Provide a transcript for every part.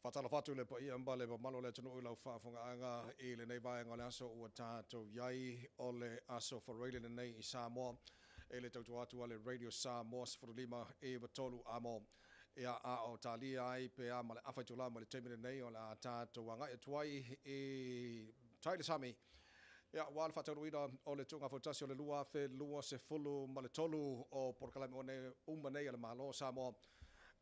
Fatala fatu le pa ia mbale pa malo le tunu ulau whaafunga anga I le nei vai ngole aso ua tātou iai o le aso whareile le nei I Samoa e le tautu atu ale Radio Samoa sifurulima e watolu amo ia a o talia ai pe a male awhaitula ma le teimine nei o le a tātou anga e tuai e taile sami ia wale whatauru ina o le tunga Fautasi o le lua fe lua se fulu ma le tolu o porkalami o ne umma nei ale malo Samoa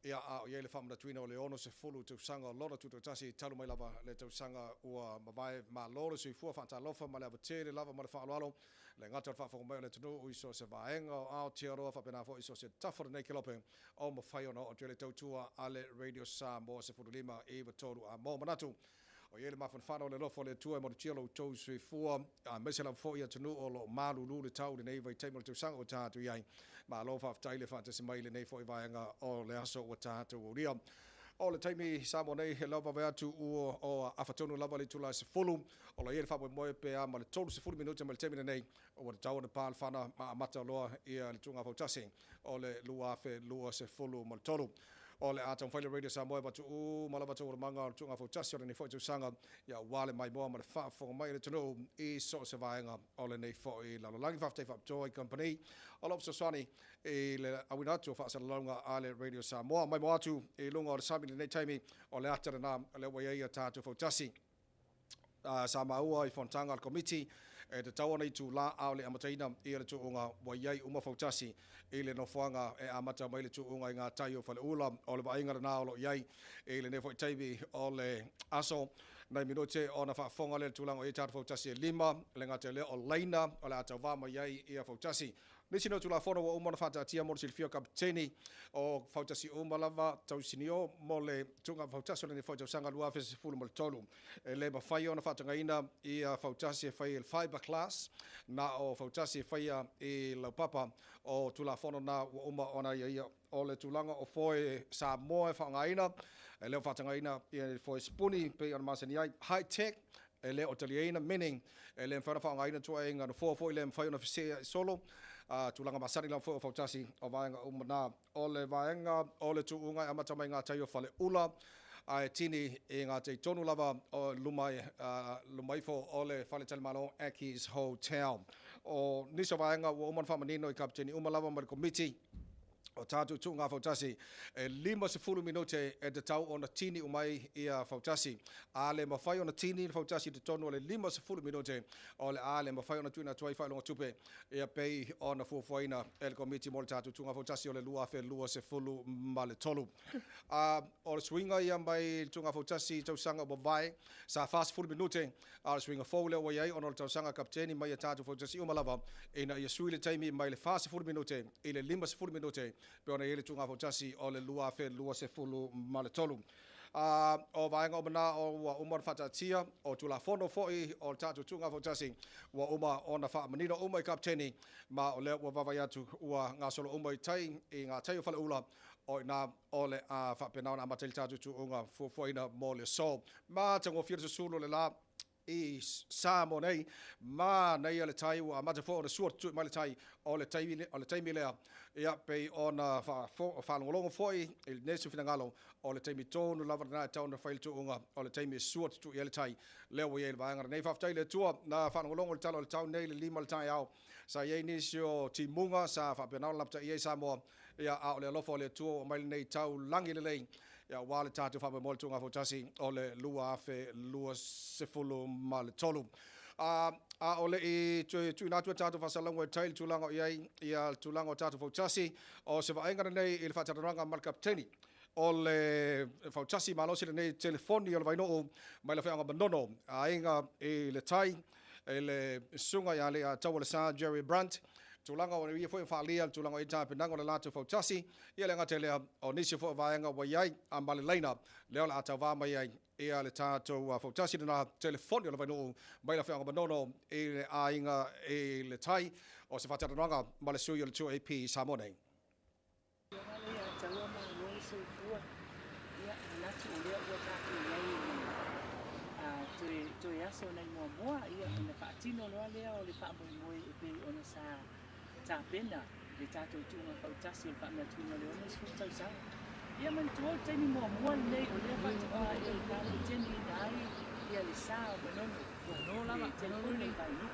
ia a o le famana tuina o le ono se fulu tausanga lona tu tasi talu mai lava le tausanga ua mavae ma lolo sui fua fata lofa ma le avatele lava ma le whaaloalo le ngata le whaafonga mai o le tunu o iso se vaenga o Aotearoa whapena fo iso se tafora nei kilope o mawhai ona o tele tautua ale Radio Samoa se fulu lima e watolu a mo manatu o yele mafan fano le lofo le tua mo chielo to sui fua a mesela fo ia tunu o lo malu lu le tau le nei vai taimo te sanga o tatu iai ma lo fa taile fa te mai le nei fo ivaanga o le aso o tatu o ria o le taimi samo nei he lava vai atu o afatonu lava le tula se fulu o le yele fa mo pe a ma le tolu se fulu minuto ma le taimi nei o le tau le pal fana ma mata loa ia le tunga Fautasi o le lua fe lua se fulu ma le tolu o le ata mfaile Radio Samoa batu malava tu manga o tunga Fautasi o le nei fo tu sanga ia wale mai moa ma le fa fo mai le tunu I so se vaenga o le nei fo I la langi fa fa joy company o lo so swani e le awina tu fa sa longa ale Radio Samoa mai moa tu e longa o le sami nei taimi o le ata na le wa ia tatu Fautasi Samoa I fontanga al committee e te tawana I tu la au le amataina I le tuunga wa iai uma Fautasi I le nofuanga e amata mai le tuunga I ngā tai o whale ula o le vainga na o lo iai e le nefo I taibi o le aso nei minute o na whaafonga le tulanga o I tatu Fautasi e lima le ngate le o leina o le atau vama iai I a Fautasi Nisi no tula fono wa umana fata tia mo silfio kapteni o Fautasi umalava tausinio mo le tunga Fautasi o le nefo sanga lua fese fulu mo le tolu e le mawhai o na fata ngaina I a Fautasi e whai il fiber class na o Fautasi e whai I lau papa o tula fono na wa uma ona ia o le tulanga o foe Samoa e whangaina e leo whatangaina I foe spuni pe on masani ai high tech e le o taliena meaning e le whana whangaina tua e ngana fo le mwhai ona fisea solo tulanga masani lau foe o Fautasi o vaenga umana o le vaenga o le tuunga e amata mai ngā tai o whale ula ai tini e ngā te tonu lava o lumai fo o le whale talimano Aki's Hotel o nisa vaenga o uman whamanino I kapteni umalava ma le committee o tātou tu ngā Fautasi e lima se fulu minute e te tau o na tini umai I a Fautasi a le mawhai o na tini I Fautasi te tonu o le lima se fulu minute o le a le mawhai o na tuina tuai whai longa tupe e a pei o na fuafuaina e le komiti mo le tātou tu ngā Fautasi o le lua fe lua se fulu ma le tolu o le swinga ia mai tu ngā Fautasi tausanga o vai sa fast fulu minute a le swinga fau leo waiai o na le tausanga kapteni mai a tātou Fautasi umalava e na ia sui le taimi mai le fast fulu minute I le lima se fulu minute pe ona ele tunga Fautasi o le lua fe lua se fulu ma le tolu o vaenga o mana o wa umar whatatia o tula fono foi o tatu tunga Fautasi wa uma o na wha manino uma I kapteni ma o lea ua vavai atu ua ngā solo uma I tai I ngā tai o whale ula o nā o le wha penao na amateli tatu tu unga fuafuaina mo le so ma tango whira susulu le la I Samoa nei ma nei le tai wa mata fo o suot tu mai le tai o le taimi lea ia pe ona fa longo foi il nesu finangalo o le taimi tonu lava na tau na fail tu unga o le taimi suot tu le tai le wa ye vanga nei fa tai le tua na fa longo le tau nei le lima le tai au sa ye nisio timunga sa fa penal lapta ye Samoa ia a le lofo le tua o mai nei tau langi le lei ia wale tatu fa mo tunga Fautasi o le lua fe lua sefulu ma le tolu o le I tuina tua tatu whasalango e tail tulanga iai ia tulanga o tatu Fautasi o se vaenga nei I le whataranga mal kapteni o le Fautasi malosi le nei telefoni o le vainoo mai le whaanga manono a inga I le tai e le sunga ia le tau le sa Jerry Brandt tulanga o ia foi falia tulanga I tapenanga o le latu Fautasi ia le ngate lea o nisi foi vaenga wa iai a male leina leo la atau vama iai ia le tātou Fautasi na telefoni o le vainoo mai la whaanga manono I le ainga I le tai o se whataranga ma le sui o le 2AP Samoa nei. Toi aso nei mua ia na whaatino loa lea o le whaamoi e pe ona sa pena le tātou tunga Fautasi o whaamia tuina le ona sifutau sa Ia man tuo te ni mo nei o le fa tu a e ka te teni dai ia le sa o manono. No lava te no ni kai no.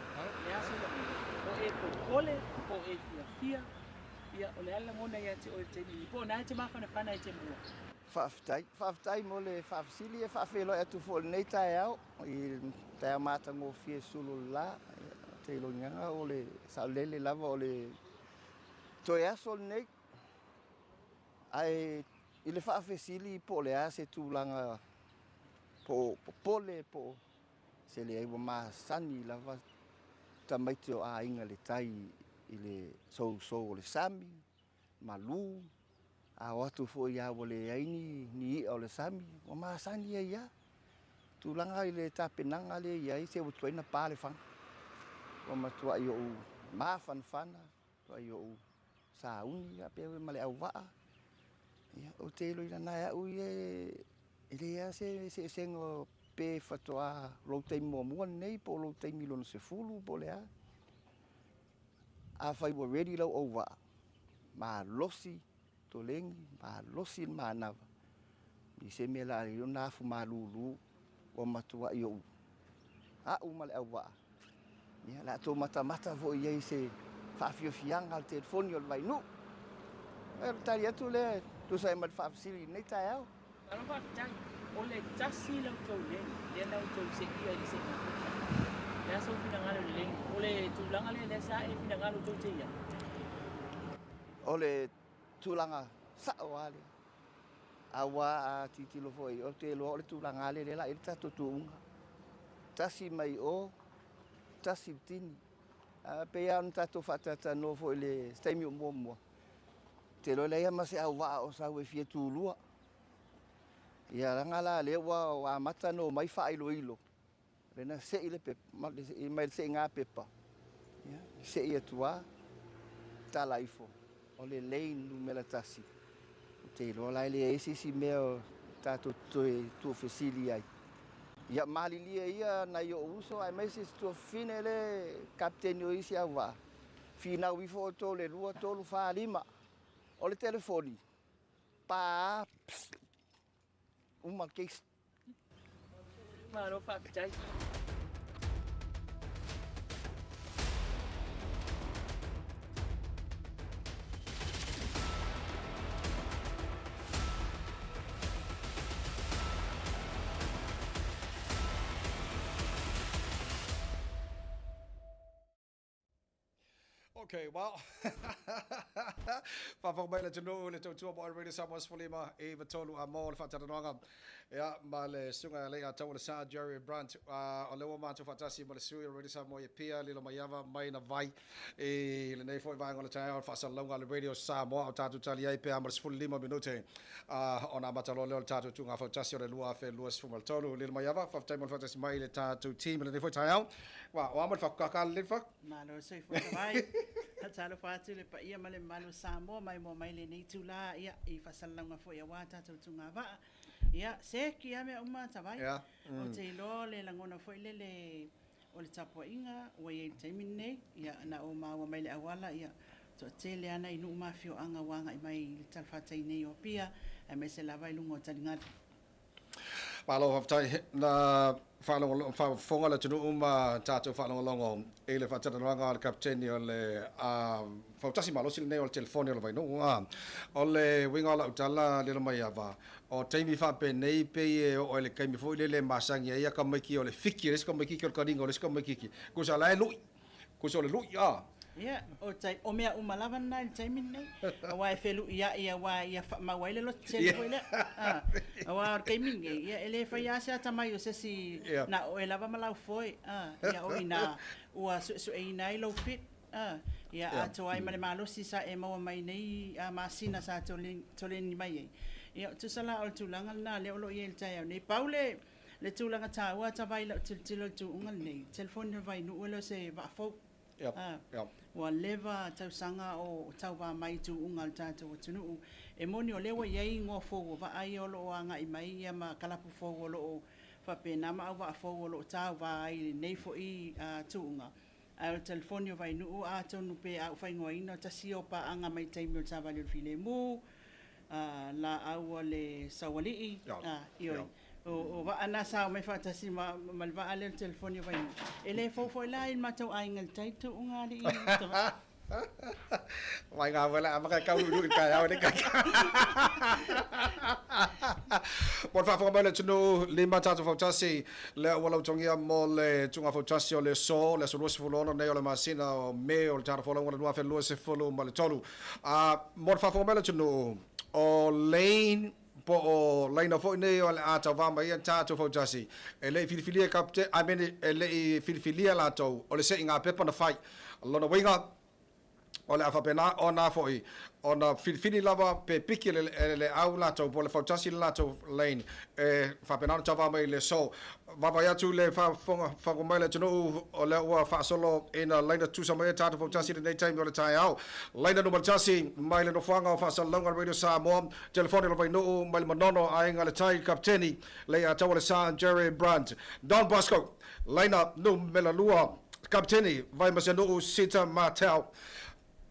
Le aso o e ko kole o e fia ia o le ala mona ia te o te ni po na te mafana pana te mo. Whaftai mo le whafsili e whawhelo atu fōle nei tae au i tae mata ngō fie sulu la te ilo nganga o le saulele lava o le toe aso nei ai i le whawhesili po le a se tūlanga po pole po se le aiwa maa sani lava tamaiti o a inga le tai i le sou o le sami malu a watu fo ia wole aini ni o le sami o ma sani ia tu langa ile tapenanga le ia se o tuina pale fang o ma tua yo ma fana to yo sa uni a pe male au va ia o te lo ina na u ile ia se sengo pe fatoa lo te mo nei po lo te milon se fulu po le a fai wo ready lo over ma losi to lengi ma losi ma nava i se me la yo na fu ma lulu o matua yo a u male au va ia la to mata vo ye se fa fianga al telefone yo vai no er taria tu le tu sai mat fa sili nei ta eu Ano ba tai o le tasi lo to le na to se ia i se na. Ya so finangalo le o le tulanga le sa e finangalo to te ia. ole tulanga sa wale awa a titilo foi o te lo le tulanga le la il ta tutunga tasi mai o tasi tini a pe an ta to fatata no foi le stemi mo te lo le ma se awa o sa we fie tulua ia ngala le wa mata no mai fa ilo rena se ile pe mai se nga pepa ia se ia tua ta laifo o le lane no melatasi te lo la le si meo tato tu fesili ai ia malilia ia na yo uso ai mai si tu finele captain yo isi ava fina wi foto le lua tolu fa lima o le telefoni pa uma case Ma no fa tai. Okay, well, Papa mai le tunu le tau tua mo radio Samoa Spolima e vatolu a mo le whataranoanga. Ia, ma le sunga le a tau le sa Jerry Brandt o le wama tu Fautasi ma le sui radio Samoa e pia lilo mai ava mai na vai e le nei foi vai ngole tai o whasalonga le radio Samoa o tatu tali ai pia ma le 15 minute o na matalo le tatu tunga Fautasi o le lua fe lua sfuma le tolu lilo mai ava whaftai mo le Fautasi mai le tatu team le nei foi tai au. Wa o amal whakaka le whak. Ma lo se fo vai. Talo fatu le pa ia male malu Samoa mai mo mai le nei tula ia I fasalanga fo ia wata tau tunga va. Ia se ki ame uma tawai. O te lo le langona fo le o le tapo inga o ia te mine ia na o ma mai le awala ia to te le ana inu ma fio anga wanga I mai le talfata nei o pia e me se lava I lungo talinga. Palo haftai na fonga le tunu uma tato whalongalongo e le whataranoanga le kapteni o le Fautasi malosi le nei o le telefoni o le vainu o le winga o la utala le mai ava o teimi whape nei pe e o le kaimi fo le masangi e ka maiki o le fiki le ska maiki o le karinga o le ska maiki kusa la lui kusa le lui Ia, o tai o mea umalava na tai minne. Wa e felu ia wa ia ma wa ile lo tse ko ile. Wa kai minge ia ele fa ia sa tamai o se si na o elava malau foi. Ia o ina ua su e ina I lo fit. Ia ato ai male malo si sa e mo mai nei a masina sa tolen mai. Ia tu sala o tulanga na le o lo ia tai nei paule le tulanga ta wa ta vai lo tilo tu ungal nei. Telefon vai no lo se va fo. Wa leva tau sanga o tau wa mai tu ungal tatu o tunu e moni o lewa yai ngo fogo va ai o lo anga I mai ia ma kalapu fogo lo fa pe na ma wa fogo lo tau va ai nei fo I tu unga al telefonio vai nu a tonu pe a fa ngoina ta si o pa anga mai taimi o tava le file mu la au le sawali io o va ana sa mai Fautasi ma va ale telefoni vai ele fo la in matau ai ngal tai tu unga di Mai ngā wala ama kau dulu kai au ni kai. Mon fa mai le tunu lima tatu Fautasi le wala tongia mo le tunga Fautasi o le so le so fulona nei o le masina o me o le tara fola ngona nua fe lo se folo ma le tolu. Mon fa mai le tunu o lane po o laina fo nei o le ata va mai tatu Fautasi. Ele filifilia kapte I mean ele filifilia la to o le se inga pepa na fai. Lona winga o le afapena ona foi ona filifili lava pe piki le au lato po le Fautasi lato lane fapena tava mai le so vava ya tu le fa mai le tunu o le wa fa solo ina lane tu sa mai tatu Fautasi le time o le tai au lane no Fautasi mai le no fanga fa sa longa radio Samoa telefone lo vai no mai manono ai ngale tai kapteni le ata o le San Jerry Brandt Don Bosco lane no melalua kapteni vai maseno sita matel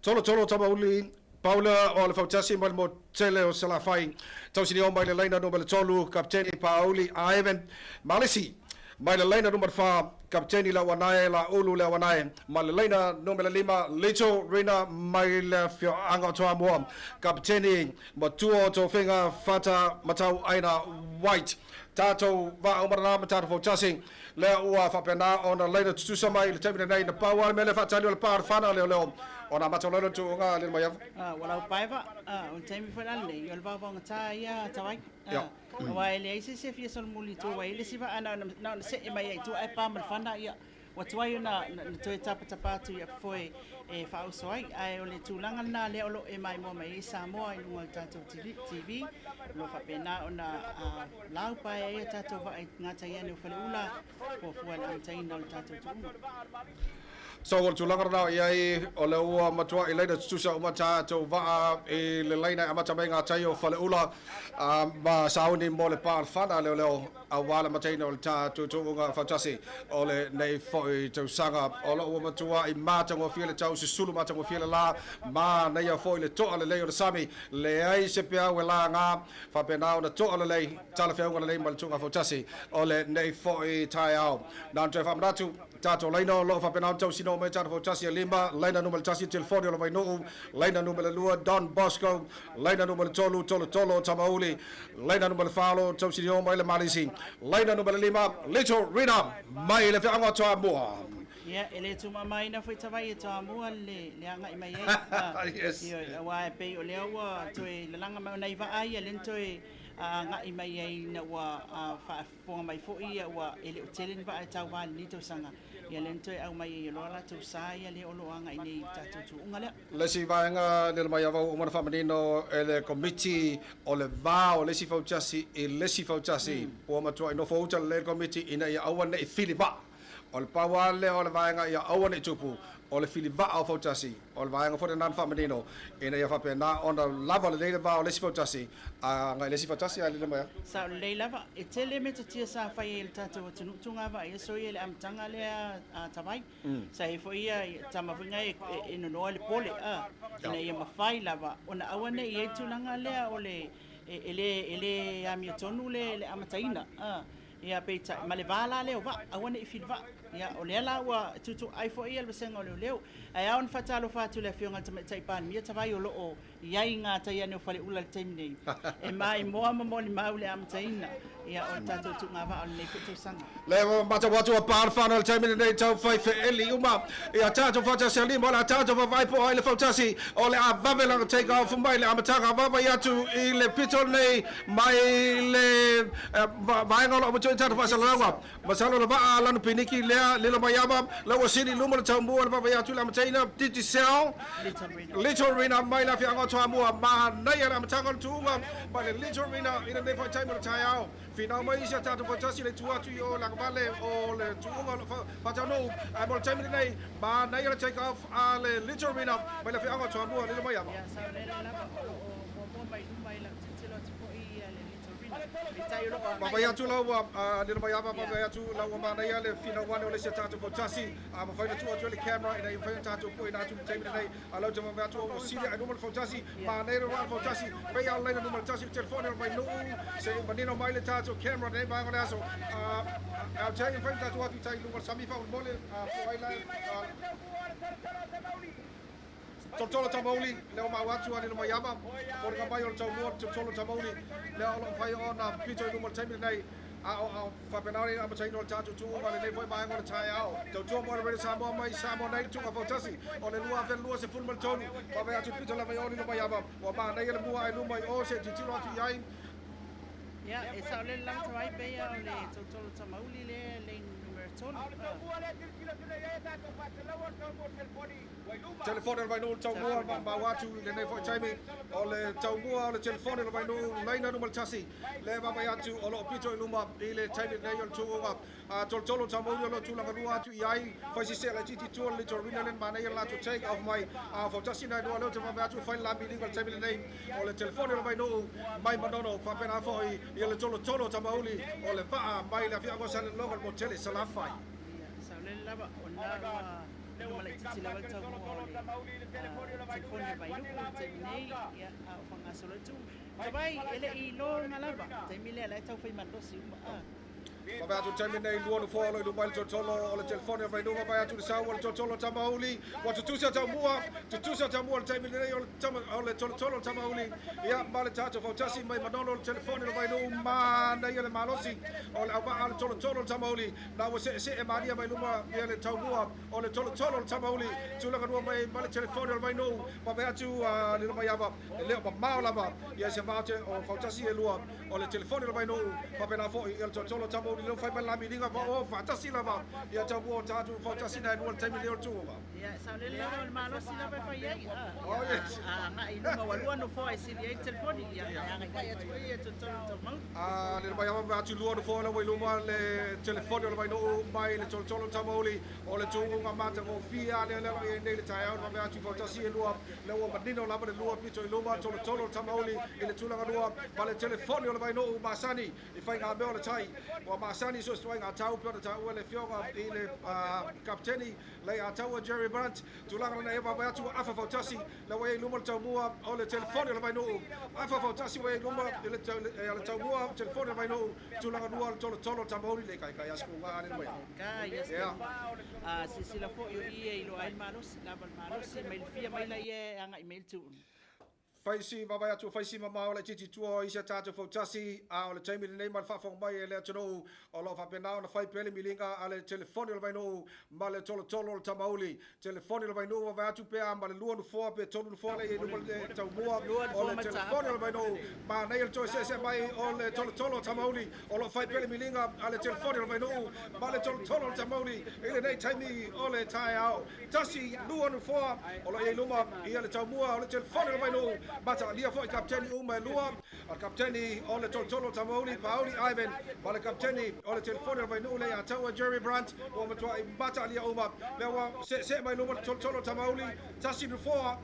Tolo tama uli Paula o le Fautasi mai mo tele o salafai tau sini o mai le laina numero tolu kapteni Pauli Ivan Malisi mai le laina numero 4 kapteni la wanae la ulu la wanae mai le laina numero 5 Little Rina mai le fio anga toa mo kapteni matuo to finga fata matau aina white tato va o marama tato Fautasi le ua fapena ona laina tusa mai le temina nei na paua me le fatali o le par fana leo ona matolelo tu nga le mai wala paiva o temi fala le yo le va ngata ia tawai wa ele se fia sol muli tu wa ele siva ana na se mai tu ai pa mal fana ia wa tu ai na tu tapa tu ia foi e fa usoi ai o le tulanga na le olo e mai mo mai Samoa i lunga tato TV lo fa pena ona lau pa e tato va ngata ia ne fale ula po fuala taina o tato tu So o tulanga na ia o le ua matua i leina tusa o mata to va e le leina amata mai ngā tai o fale ula ma sauni mo le par fana leo a wala mataina o le tātou tūnga Fautasi o le nei foi tau sanga o le ua matua i mata ngō fia le tau se sulu mata ngō fia le la ma nei a foi le toa le leo le sami le ai se pia we la ngā whapena o na toa le lei tala whiaunga le lei ma le tūnga Fautasi o le nei foi tai au nā tue whamanatu Tato laina o lo fa penau tau sino mai tato Fautasi lima laina numero tasi telefoni o vai no laina numero 2 Don Bosco laina numero tolu tamauli laina numero falo tau sino mai le malisi laina numero 5 Little Rina mai le fianga toa mua ia ele tu mai na foi tawai toa mua le anga i mai yes ia wa pe o le wa toi le langa mai nei va ai le toi nga i mai ai na wa fa fonga mai fo ia wa ele o telen va tau va ni to sanga ia lento au mai lo la tu sa ia le olo anga i nei tatu tu unga le si vaenga le mai ava o mana famanino ele committee o le va o le si Fautasi e le si Fautasi o matua no fouta le committee ina ia awana e filiva o le pawa le o le vaenga ia awana e tupu o le filiva o Fautasi o le vaenga fo nan famanino ina ia fa pena ona lava le va o le si Fautasi a ngai le si Fautasi ale le mai sa le lava e tele me tia sa fa il tatu tunu tunga va e so ile am tanga le a tawai sa e fo ia tama funga e no le pole ina ia mafai lava ona awane i tulanga le o le ele ami tonu le amataina ia peita male vala le va awane i filva ia o le la wa tutu ai fo ia le senga le leo ai on fatalo fatu le fionga tai pan mia tawai o lo ia inga tai ane fale ula time nei e mai mo mo ni maule am taina ia o tatu tu ngava o le fitu sanga le mata watu a par final time nei tau fai fe eli uma ia tatu Fautasi lima la tatu vai po ai le Fautasi o le avavela take off mai le amatanga vava ia tu i le pitol nei mai le vai ngolo mo tatu Fautasi lawa masalo le va ala no piniki le mai ava la wasini lumo le tambu le vava ia tu la mataina titi sel Little Rina mai la fianga toa mua ma nei ala amatanga tuunga mai le Little Rina ina nei fai time tai au Final mai sia tatu Fautasi le tua tu yo la vale o le tuunga fatano ai mo time nei ma nei ala take off ale Little Rina mai la fianga toa mua le mai ava ia sa le la mo mai la tilo tu fo ia le Little Rina Mitai lo. Mabaya tu lawa ni mabaya mabaya tu lawa mana ya le fina wana le seta tu Fautasi mafanya tu watu le camera ina ifanya tatu po ina tu time nei alo tu mabaya tu o sidi anu mal Fautasi mana ro Fautasi pe ya le no mal Fautasi telefone vai no se manino mai le tatu camera nei ba ngala so au tai ifanya tatu watu tai lu sami fa mole po ai la Tolo Tamauli, leo mawatu ani no mayama, por kampai on tawmo Tolo Tamauli, leo lo fai on pito no mal time nei a fa penari a matai no tatu tu ma le foi mai ngol tai au. To mo re Samoa mai Samoa nei tu Fautasi, o le lua vel lua se full mal tonu, ma vai atu pito la vai on no mayama, o ma nei le mua ai no mai o se titilo atu yai. Ya, esa le lang tawai pe ya le Tolo Tamauli le numero tonu. Telefone vai no tawmo ma watu le nei foi time o le tawmo le telefone vai no leina no mal tasi le va vai atu o lo pito luma ile time nei o tu a Tolo Tamauli lo tu la ganua tu yai foi si se la titi tu le torina le mana la to take of my Fautasi na do lo te va atu fai la meeting o time nei o le telefone vai no mai manono fa pena foi ile Tolo Tamauli o le va mai la fia go sa le logo mo tele sala fai Sa le lava ona malai titi la wal tau mo telefone vai lu te nei ya a fanga solo tu vai ele I lo ngalava te mile la tau fai mandosi vai atu time nei luono folo I mobile Tolo o le telefone vai no vai atu sa o Tolo Tamauli wa tu sa tamua time nei o le Tolo Tamauli ya male tato Fautasi mai manono le telefone vai no ma nei le malosi o le ava al Tolo Tamauli na wo se e maria mai luma ia le tamua o le Tolo Tamauli tu la no mai male telefone vai no vai atu le mai ava le ba maulava ia se vate o Fautasi e lua o le telefone vai no pa pena fo il Tolo Tamauli lo fai bella milinga va o Fautasi lava ia tabu tatu Fautasi na no time le tu va ya sa le lo malo si la fa ia oh yes nga I no walua no fo si le telefone ya nga ya tu ia Tolo Tamauli le mai ava atu luono fo la vai luma le telefone vai no mai le Tolo Tamauli o le tu nga mata go fia le le tai au va atu Fautasi e lua le o manino lava le lua pito luma Tolo Tamauli ile tu la lua ma le telefone o vai no masani I fai nga me o le tai o masani so sto nga tau per tau le fioga ile kapteni le atau Jerry Brandt tu la na eva va atu afa Fautasi la way luma tau mua o le telefone o vai no afa Fautasi way luma ile tau mua telefone vai no tu la lua Tolo Tamauli le kai asku nga ani mai ka yes si la fo yo I lo ai malos la malos mai fia mai la ye anga email tu Faisi va vai atu faisi mama o le titi tua I se tatu Fautasi o le taimi nei mal fa fong mai le atu o lo fa pena na fai pele milinga ale telefone vai no ma le Tolo Tamauli telefone vai no va atu pe ma le luo no fo pe tonu fo le no le tau mua o le telefone vai no ma nei to se mai o le Tolo Tamauli o lo fai pele milinga ale telefone vai no ma le Tolo Tamauli ile nei taimi o le tai au tasi luo no fo o lo e luma I le tau mua o le telefone vai no Bata lia foi kapteni uma lua al kapteni o le Tolo Tamauli Pauli Ivan ma le kapteni o le telefone vai no le atau Jerry Brandt o matua I bata lia uma le se mai luma Tolo Tamauli tasi no foa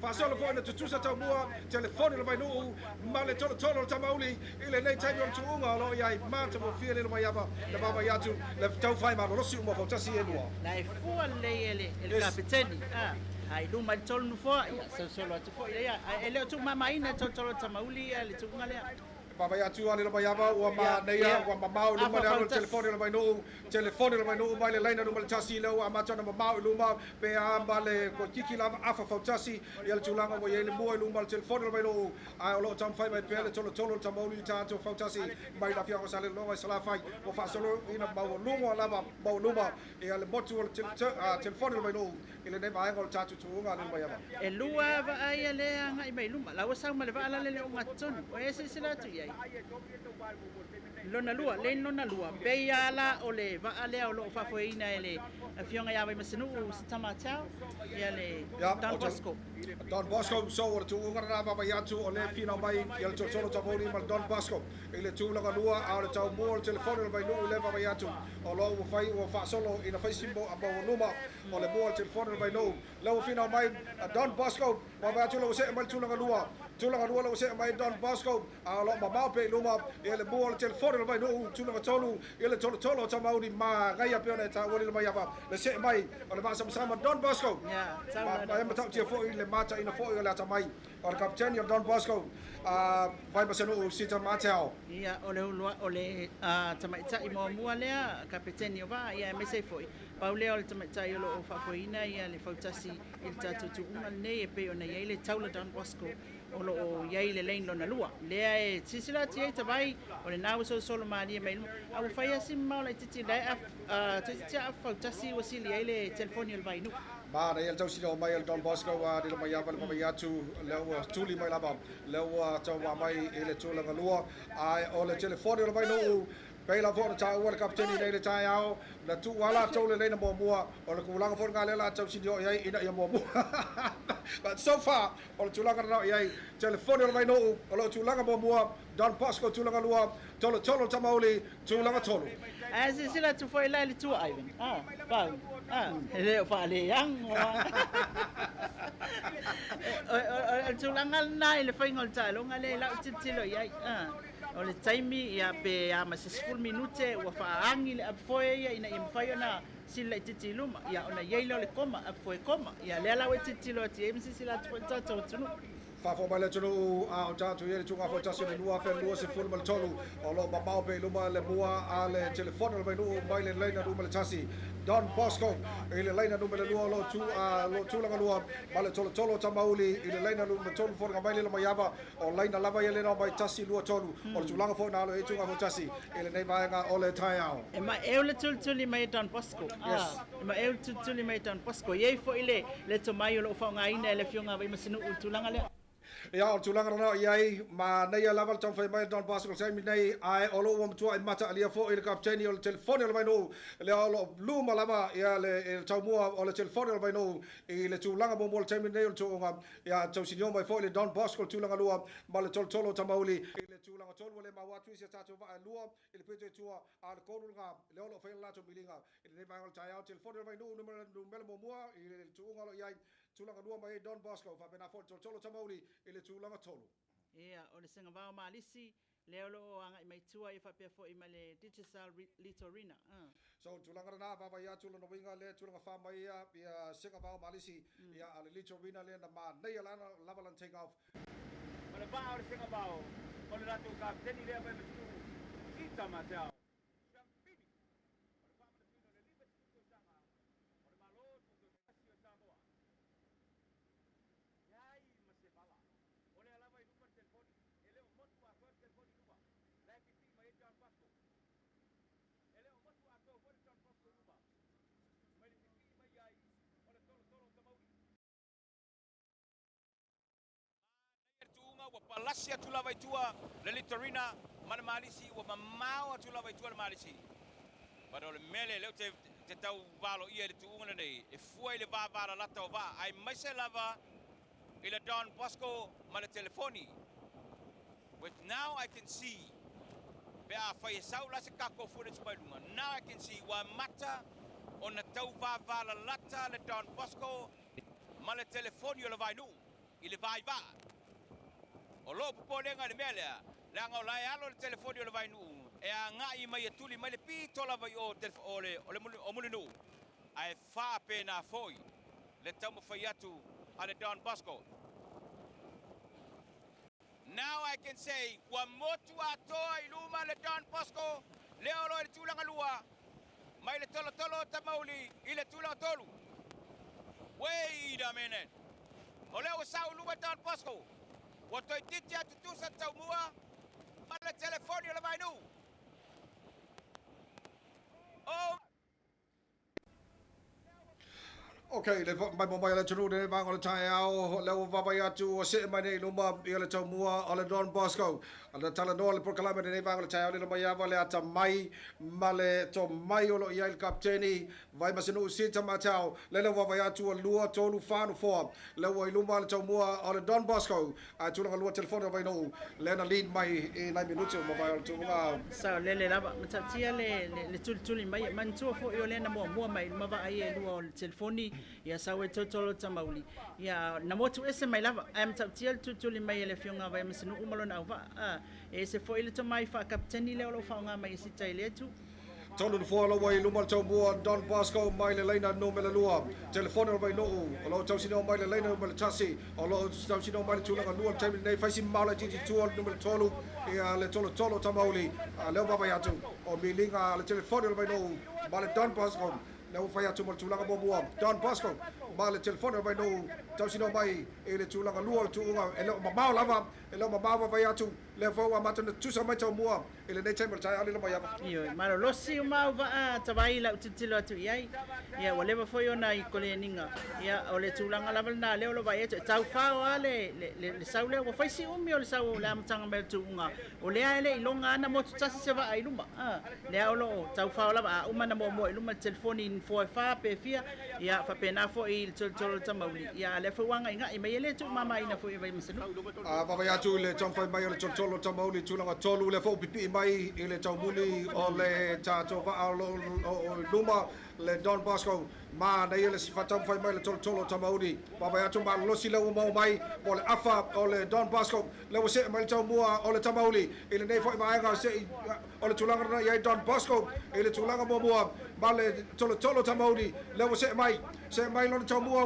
fa solo foi na tutusa tamua telefone vai no ma le Tolo Tamauli ile nei tai on tuunga lo ia mata mo fie le mai ava le baba yatu le tau fai ma lo si uma Fautasi e lua la fu le kapteni ai luma Tolo no fo ia solo atu fo ia ele tu mama ina Tolo Tamauli le tu ngale Baba yatu ale mai ava o ma nei o ma mau luma le telefone vai no mai le laina no mal tasi le o ma tana mau luma pe amba le ko kiki lava afa Fautasi ia le tulanga mo ile mo luma le telefone vai no a lo tam fai mai pe le Tolo Tamauli tato Fautasi mai la fia ko sale lo vai sala fai o fa solo ina mau luma lava mau luma ia le motu le telefone vai no ile nei vai ngol tato tuunga le mai ava e lua va ai le anga I mai luma la wa sa ma le va ala le o ngaton o ese sila tu ia lona lua pe ala o le va ale o lo fa foina ele a fionga ya vai masinu tama tau ia le Don Bosco so o tu ngara va vai atu o le fina mai il Tolo Tamauli mal Don Bosco ile tu la lua a le tau mo telefone vai no le va vai atu o lo ua fai ua whaasolo ina fai simbo a mau numa o le mua telefone le vai nou lau fina mai Don Bosco ma vai tula ua se mai tulanga lua lau se mai Don Bosco a lo ma mau pe luma e le mua le telefone le vai nou tulanga tolu e le tolo ta mau ni ma ngai a peona ta wali le mai ava le se mai o le va sama Don Bosco Ya, ma e mata tia fo le mata ina fo le ta mai o le kapteni of Don Bosco vai maseno sita matao ia o le tamaita i mua lea kapiteni o va ia me sei foi paulea o le tamaita i lo fafoina ia le fautasi i le tatu tuunga nei e pe ona ia le taula Don Bosco o lo o ia le lein lona lua lea e tisila tia ta vai o le nau solo mali mai au fai asi mau le titi le titi a fautasi o sili ia le telefoni o vai nu ma na el tau sino mai el Don Bosco wa de mai ava le mai atu le tuli mai lava le tau mai ele tula galua ai o le telefoni o mai no pe la fora ta o le kapteni nei le tai ao na tu wala tau le na mo o le kulanga fora ngale la tau sino ia ina ia mo but so far o le tulanga na ia telefoni o mai no o le tulanga mo Don Bosco tulanga lua tolo tamauli tulanga tolo as sila tu foi lá le tu Ivan pa ele o fale yang o tulanga na ele foi ngol talo ngale la titilo ia o le taimi ia pe a ma 6 minute o fa angi le foi ia ina im fai ona sila titilo ia ona yelo le koma foi koma ia le la titilo ti mc sila tu tunu Fafo mai le tunu a o tatu ele tunga Fautasi le lua fe lua se fulu mal tolu o lo mamau pe luma le mua a le telefone le nu mai le leina luma le tasi Don Bosco ele leina luma le lua lo tu langa lua ma le tolo tamauli ele leina luma tolu fo mai le mayava o leina lava ele no mai tasi lua tolu o le tulanga fo na lo e tunga Fautasi ele nei vaenga o le taiao e ma e le tuli mai Don Bosco e ma e tuli mai Don Bosco ye fo ile le to mai lo fa nga ina le fionga vai masinu tulanga le ia o tulanga rana iai ma nei lava tau fai mai Don Bosco sai nei ai o lo o mtua i mata alia fo i le kapteni o le telefone o le vai no le o lo luma lava ia le tau mua o le telefone o le vai no i le tulanga mo le taimi nei o le tuonga ia tau sinio mai fo i le Don Bosco tulanga lua ma le tolo tamauli i le tulanga tolu le mawatu i se tatu va lua i le pete tua a le konulga le o lo fai la to milinga i le vai o le tai telefone o le vai no numero mo mua i le tuonga lo iai tulanga lua mai Don Bosco fa pena fo tolo tamauli i le tulanga tolu ia o le senga vao malisi leo lo anga i mai tua i fa pe fo i male digital litorina so tulanga na va ya tulanga no winga le tulanga fa mai ia senga vao malisi ia ale litorina le na ma nei ala lava lan take off Ole ba o le senga vao ole ratu kapteni le mai tu kita matao champini ole ba ma le liberty tu sanga ole malo tu Samoa yai ma se bala ole ala vai numero telefoni ele o motu a ko telefoni nuba la ki ti mai Don Bosco ele o motu a ko Don Bosco nuba mai ki ti mai ai ole tolo tamauli wa palasia tu lava tua le litorina mana malisi wa mamao tu lava tua le malisi pero le mele le te tau valo ia le tuunga nei e foi le va la tova ai mai se lava ile Don Bosco ma le telefoni but now I can see be a fai saula se kako fu le tumalunga now I can see wa mata ona tau va lata le Don Bosco ma le telefoni o le vai nu ile vai va o lo polenga le mele la nga la alo le telefoni o le vai nu e a nga i mai tuli mai le pito la vai o o mulinu ai fa pena foi le tamu faiatu ale Don Bosco now I can say wa motu atoa iluma le Don Bosco le olo le tulanga lua mai le tolo tamauli ile tulanga tolu wait a minute ole o sa luma Don Bosco Wato titi atu tu sa tau mua ma le telefoni o le vai nu Okay, le mai mo mai le tunu de va ngol tai au le va vai atu o se mai nei luma i le tau mua o le Don Bosco. Ala tala no le proclama de va ngol tai au le mai ava le ata mai male to mai o lo ia il kapteni vai masino sita matau le va vai atu o lua tolu fanu fo le wa luma le tau mua o le Don Bosco. A tula lua telefone vai no le na lead mai e 9 minutos mo vai tu nga. Sa le lava matatia le tuli mai mantua fo yo le na mo mai ma va ai lua o telefoni ia sawe totolo tamauli ia na motu ese mai lava am taptiel tutuli mai le fionga vai masinu umalo na va e se foi le tomai fa kapteni le lo fa nga mai sita ile tu Tonu de fo lo wai luma tau mua Don Bosco mai le leina no me le lua telefone vai no o lo tau sino mai le leina no me le tasi o lo tau sino mai le tula lua time nei faisi mala titi tu no me le tolu ia le tolo tamauli le va ya tu o milinga le telefone vai no ma le Don Bosco le fai atu mo tulanga mo mua Don Bosco ma le telefone vai no tau sino mai e le tulanga lua tu unga e le ma lava e le ma vai atu le fo ma tana tu sa mai tau mua e le nei time tai ale mai ava io ma lo si ma va tavai la utitilo atu iai ia wale va foi ona i kole ninga ia o le tulanga lava na le lo vai e tau fa le saule o fai si umi o le sau la mtanga me tu unga o le ale ilonga ana mo tasi se va ai luma le o lo tau fa lava uma na mo iluma telefoni fo fa pe fia ia fa pena fo il tolo tamauli ia le fo wanga inga i mai le tu mama ina fo i vai masanu va vai atu le tau fai mai o le tolo tamauli tulanga tolu le fo pipi mai i le tau muli o le tato va o luma le Don Bosco ma nei le sifatau fai mai le tolo tamauli va vai atu ma losi le mo mai o le afa o le Don Bosco le se mai tau mua o le tamauli i le nei fo mai nga se o le tulanga na ia Don Bosco i le tulanga mo mua ma le tolo tamauli le se mai lo tau mua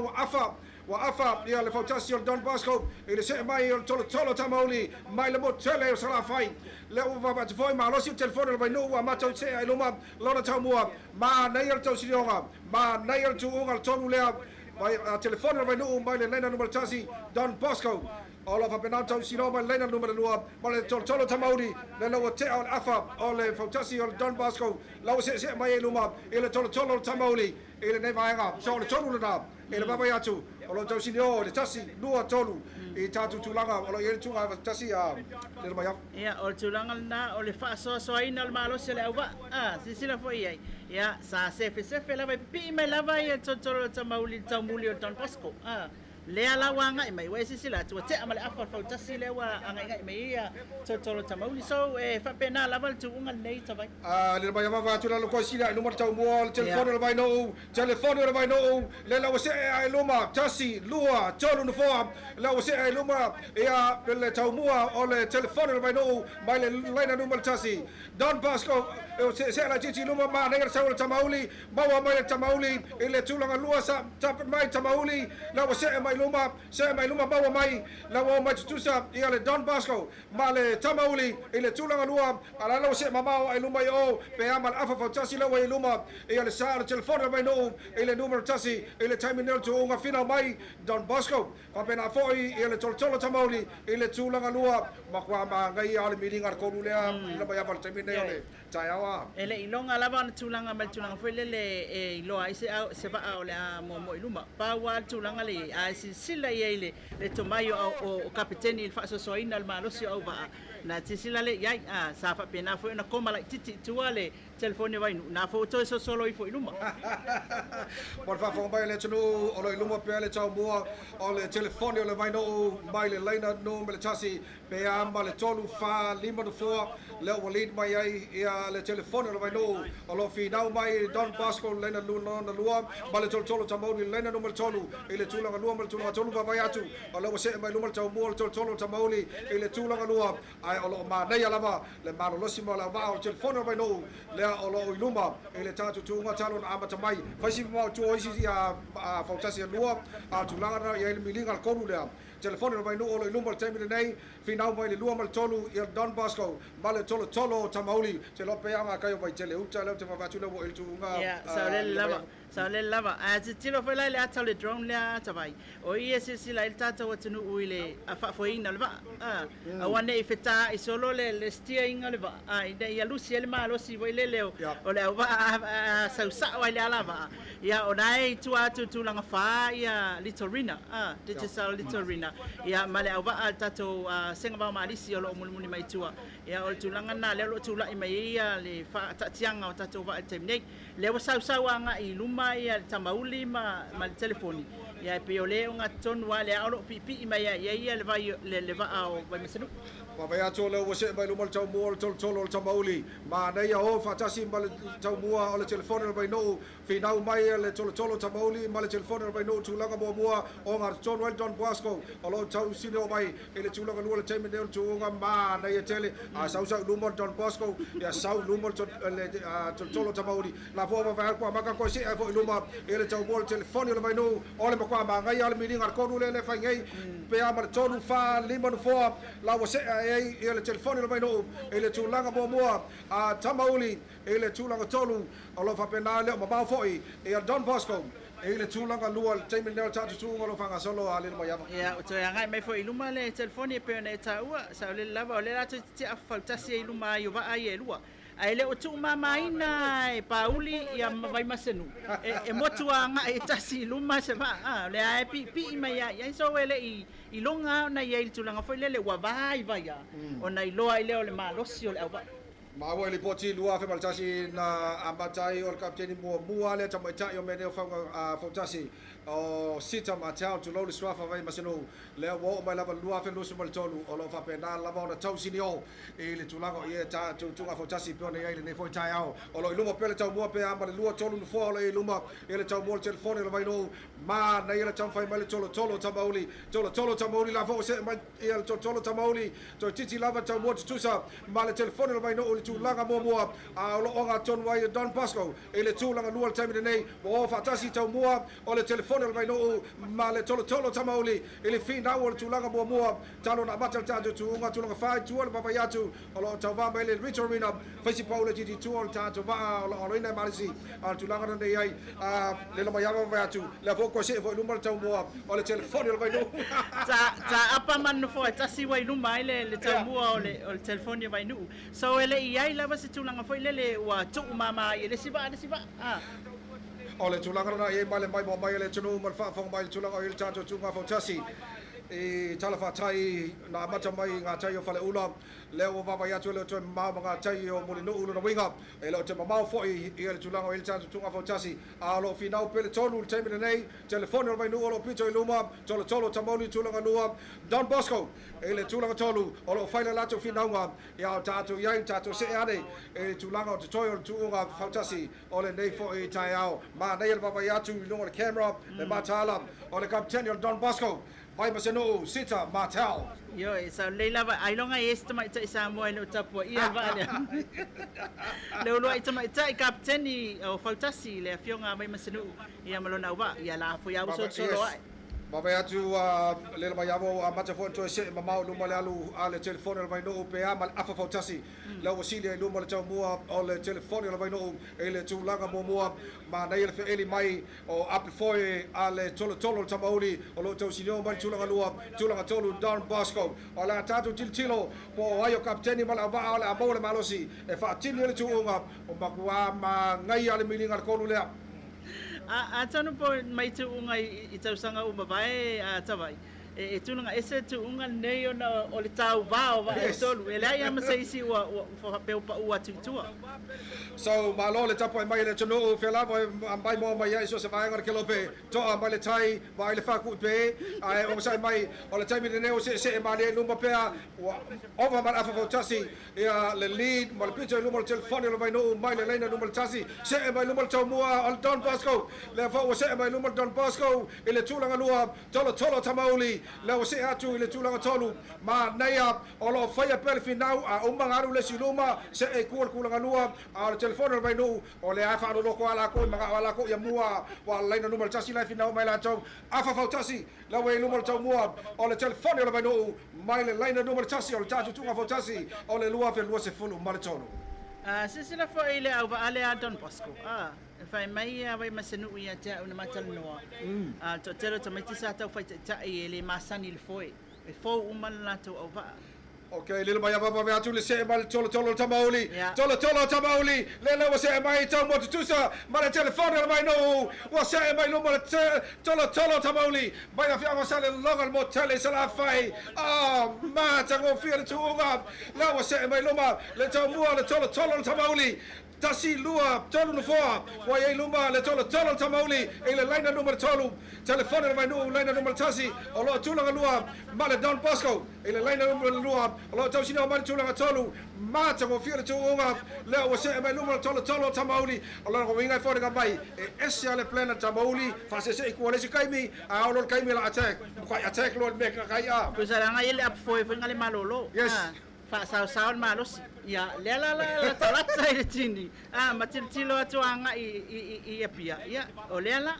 wa afa ia le Fautasi o Don Bosco i le se mai o tolo tamauli mai le motele o sala fai le va va foi ma lo si telefone vai no wa ma tau se ai luma lo tau mua ma nei o tau silionga ma nei o tu unga tonu le vai telefone vai no mai le lena numero tasi Don Bosco o la fa penal tau sino mai lena numero lua ma le tolo tamauli le lo te o afa o le Fautasi o Don Bosco lo se mai luma i le tolo tamauli i le nei vai nga so le tonu na e le baba yatu o lo tau sino le tasi lua tolu i tatu tulanga o lo yele tunga tasi le mai ia o tulanga na o le fa so ina le malo se le uva sisila foi ai ia sa se la vai pi me la vai totolo tamauli tamuli o Don Bosco le ala wanga i mai wesi sila tu te amale afa Fautasi le wa anga i mai ia totolo tamauli so e fa pena la val tu unga nei tavai le mai va tu la ko sila numero tau mo telefone le vai no le la wese ai luma tasi lua tolu no fo la wese ai luma ia le tau mo o le telefone le vai no mai le lina numero tasi Don Bosco se la titi luma ma nei sa tamauli ma mai tamauli ile tulanga lua sa tap mai tamauli la wese mai luma bawa mai la wa mai tusa ia le Don Bosco ma le tamauli ile tulanga lua ala la se mama ai luma o pe amal afa Fautasi la wa luma ia le sa le telefone mai no ile numero tasi ile time no to nga final mai Don Bosco fa pena foi ile tolo tamauli ile tulanga lua ma kwa ma ngai ale miringa ko lea la ba ya val time ne ole taiawa ele ilonga lava na tulanga mal tulanga foi le ilo ai se va o le mo iluma pa wa tulanga le ai sila ile le tomayo o kapiteni il fa so ina al malo si o va na sila le ya sa fa pena foi na koma la titi tuale telefone vai na foto so solo i foi iluma por fa fo mai le tunu o lo iluma pe le tau mua o le telefone o le vai no mai le leina no me le tasi pe amba le tolu fa lima do fo le walid mai ai ia le telefone o le vai no o lo fi nau mai Don Bosco leina luno na lua ma le tolo tamauli leina no me tolu ile tulanga lua me tolu va vai atu o lo se mai luma tau mua tolo tamauli ile tulanga lua ai o lo ma nei lava le ma lo simo la va o telefone o vai no le o lo iluma ele tatu tunga talon amata mai faisi mo tu isi Fautasi lua tulanga na ia milinga al konu le telefone no vai no o iluma time nei finau mai le lua mal tolu ia Don Bosco ma le tolo tamauli te lo pe anga kai vai tele uta le te va tu le o il tunga ia sa le lava sa le lava a tilo foi le ata le drone le ata vai o ia se la il tata o tunu uile a fa foi na le va a wane I feta I solo le steering le va a ia lusi le malo si voi le leo o le va sa wa le alava ia o nai tu langa fa ia litorina digital litorina ia male au va tato senga va malisi o lo muni mai tua ia o tu langa na le lo tu la mai ia le fa tatianga o tato va temne le wa sa anga I luma ia tamauli ma le telefoni ia pe o le nga tonu ale alo pipi mai ia le vai le va o vai mesenu Vai ato le wase mai lumal tau mua tolo tamauli ma nei o Fautasi ma le tau mua o le telefone vai no finau mai le tolo tamauli ma le telefone vai no tulanga mua o ngar John Wellington Bosco o lo tau sino mai ele tulanga lua le teme ne tulanga ma nei tele a sau lumal John Bosco ya sau lumal le tolo tamauli la vo va kwa maka ko se vo luma ele tau mua le telefone vai no o le makwa ma ngai ale milinga ko le fa ngai pe ama tonu fa limon fo la wase ele telefone vai no ele tulanga mua a tamauli ele tulanga tolu o lo fa pena le ma foi e Don Bosco ele tulanga lua time nel tatu tunga lo fanga solo ale mo yava ya o to yanga mai foi luma le telefone pe na taua sa le lava o le la ti a Fautasi luma yo va ai lua ai le o tu mamaina e Pauli ia vai masenu e motua nga e tasi luma se va le ai pi mai ia so ele I longa na ia tulanga foi le wa vai ya ona I loa ile o le malosi o le ava ma wa le poti lua fe Fautasi na ambatai o kapteni mua le tamai tai o mene o Fautasi o sita matau tu lo le swafa vai maseno le wo mai lava lua fe lusu mal tolu o lo fa pena lava ona tau sinio e le tulanga ia ta tu Fautasi pe ona ile ne foi tai ao o lo luma pele tau mua pe amba le lua tolu fo le luma ile tau mo telefone le vai no ma na ile tau fai mai le tolo tamauli la fo se mai ile tolo tamauli to titi lava tau mo tusa ma le telefone le vai no le tulanga mua a lo onga ton wai Don Bosco ile tulanga lua time nei o Fautasi tau mua o le telefone vai no ma le tolo tamauli ele fina o tulanga mua talo na batal tatu tunga tulanga fai tuol baba yatu o lo tava mai le Ritorina fasi paula di tuol tatu va o ina malisi al tulanga nei ai le lo mayava vai atu le foko se vo lumar tau mua o le telefone vai no ta apa man fo tasi wai luma ile le tau mua o le telefone vai no so ele ia lava se tulanga foi le wa tu mama ile siva o le tulanga na e mai mai le tunu mal fa fong mai tulanga il tatu tunga Fautasi e talafa tai na mata mai nga tai o fale ula le o va ya tu le to ma nga tai o mo no ulu no winga e lo te ma fo i le tulanga il tatu tunga Fautasi a lo finau pele tonu te me nei telefone vai no lo pito luma tolo tamoni tulanga lua Don Bosco e le tulanga tolu o lo faila lato finau nga ya tatu ya tatu se ane e tulanga o toyo tunga Fautasi o le nei fo i tai ao ma nei va ya tu no le camera le matala o le captain Don Bosco vai maseno sita matal yo sa leila va ai longa este mai ta Samoa no tapo ia va le lo ai mai ta captain o Fautasi le fionga mai maseno ia malona va ia la fo ia so solo ai Vai atu le mai avo a mata fo to se mama lu male alu ale telefone vai no pe amal afa Fautasi la wasile lu male tau mua o le telefone vai no ele tu langa mua ma na ele eli mai o apple foi ale tolo tamauli o lo tau sinio mai tu langa tolu Don Bosco o la tatu tilo po ayo kapteni mal ava ale amole malosi e fa tili le tu unga o makua ma ngai ale milinga ko le a tanu po mai tu unga I tau sanga uma vai a tawai e tunanga ese tu unga nei ona o le tau va e tolu e lai ama seisi wa pe pa ua tua so ma lo le tapo mai le tunu fe la mai mo mai so se vai ngor kilo pe to mai le tai vai le fa ku pe ai o sai mai o le tai mi ne o se mai le lumba pe o va ma afa Fautasi ia le lead ma le pito lumba telefone le vai no mai le lena lumba tasi se mai lumba tau mua al Don Bosco le fa o se mai lumba Don Bosco ile tulanga lua tolo tamauli le se atu ile tulanga tolu ma naia o lo faia pel finau a umangaru le siluma se e kulanga lua a telefone vai no o le afa no ko ala ko manga ala ko ya mua wa laina numero tasi la finau mai la tau afa Fautasi la we numero tau mua o le telefone vai no mai le laina numero tasi o tatu tunga Fautasi o le lua fe lua se fulu maratonu sisila fo ile au ale a Don Bosco fai mai vai masenu ia te una matalanoa to telo to meti sa tau fai ta e le masani le foi e fo uma na to ova Okay, little mai ava va tu le se mal tolo tamauli. Tolo tamauli. Le le se mai tau mo tusa, ma le telefone mai no. Wa se mai no ma tolo tamauli. Mai na fianga sa le longa mo tele sa la fai. Ah, ma tango fia tu unga. La wa se mai no ma le tau mo le tolo tamauli. Tasi lua tolu no foa wa ye luma le tolo tamauli e le line numero tolu telefone vai no line numero tasi o lo tulanga lua ma le Don Bosco e le line numero lua o lo tau sino ma tulanga tolu ma tango fia tu unga le wa se mai luma tolo tamauli o lo winga fo de mai e esse le plena tamauli fa se ko le se kaimi a lo kaimi la attack lo me kai a ko sa nga ile ap foi ngale malolo yes fa sa malos ya la talatsa ile tini matiltilo atu anga i apia ya olela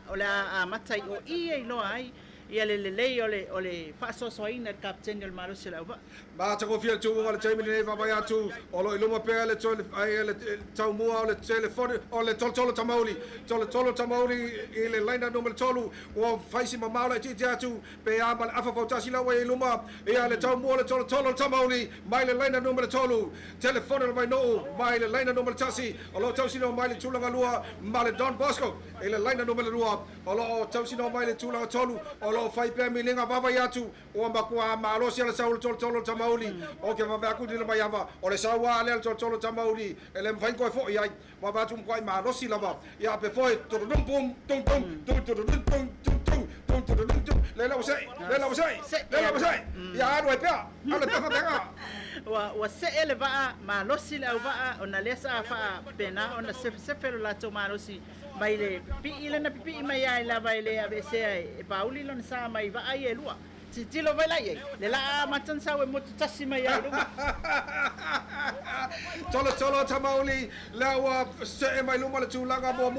matai o i lo ai ia le ole fa so ina captain del malos la va ma tango fia tu o le taimi nei va vai atu o lo iluma pe le tole ai le tau mua o le telefone o le tolo tamauli i le line numero tolu o faisi ma maula ti atu pe amal afa Fautasi la wai iluma ia le tau mua le tolo tamauli mai le line numero tolu telefone vai no mai le line numero tasi o lo tau sino mai le tulanga lua ma le Don Bosco i le line numero lua o lo tau sino mai le tulanga tolu o lo fai pe mi linga va vai atu o ma kwa ma lo sia le saul tolo tamauli o ke va ku dile mai ava o le sawa le tolo tamauli ele mfai ko fo ia va va tum kwai ma lo si lava ia pe foi to dum pum tum le la usai ia ro pe ala pe fa wa se ele va ma lo si la va ona le sa fa pena ona se felo la to ma lo si mai le pi ile na pi mai ai la vai le abc e pauli lon sa mai va ai elua tilo vai lai le la matan sa we mo tasi mai ai lu tolo tamauli la wa se mai lu ma le tulanga mo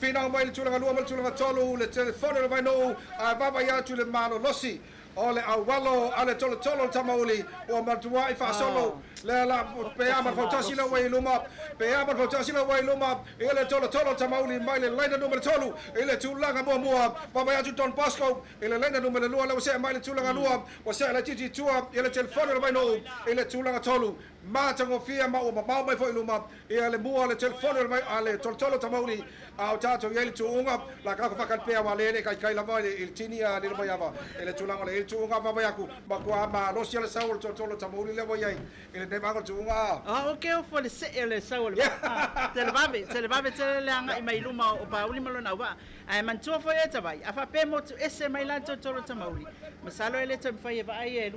fina mai le tulanga lu ma le tulanga tolo le telefone vai no va va ya tu le mano losi ole awalo ale tolo tamauli o matua I fa solo le la pe ama Fautasi la wai luma pe ama Fautasi la wai luma ele tolo tamauli mai le line numero tolu ele tulanga mo papa ya Don Bosco ele line numero lua la se mai le tulanga lua o se la titi tua ele telefone vai no ele tulanga tolu ma tango fia ma o ma mai foi luma ele mua le telefone vai ale tolo tamauli au tato yele tuunga la ka fa kan pe ama le kai la vai il tinia le vai ava ele tulanga le tuunga va vai aku ma kwa ma lo sia le saul tolo tamauli le vai ele de ma tuunga okay o fo le se ele saul te le vabe te le anga I mai luma o pauli malo na va ai man tu fo eta vai afa pe mo ese mai la tolo tamauli masalo ele te fa va ai e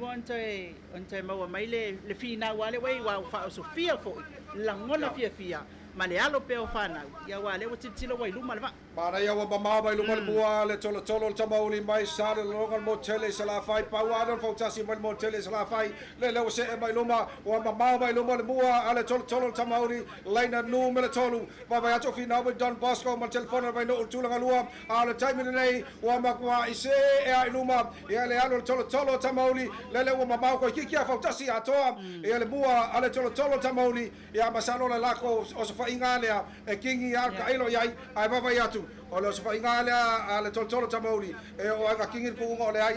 onte ma mai le fina wale wai wa fa so fia fo la ngona fia ma le alo pe o fana ia wale o titilo wai luma le va para ia wa mama mai luma le bua le tolo tamauli mai sa le longa mo tele sa la fai pa wa Don Fautasi mai mo tele sa la fai le se mai luma wa mama mai luma le bua ale tolo tamauli laina numero tolu va vai ato fina with Don Bosco ma telefone vai no tulanga lua ale time nei wa makwa ise e ai luma ia le alo tolo tamauli le wa mama ko kiki a Fautasi atoa ia le bua ale tolo tamauli ia masalo la lako o fa ingalea e kingi ar ka ilo yai ai va vai atu o lo fa ingalea ale tolo tamauli e o aga kingi ku ngo le ai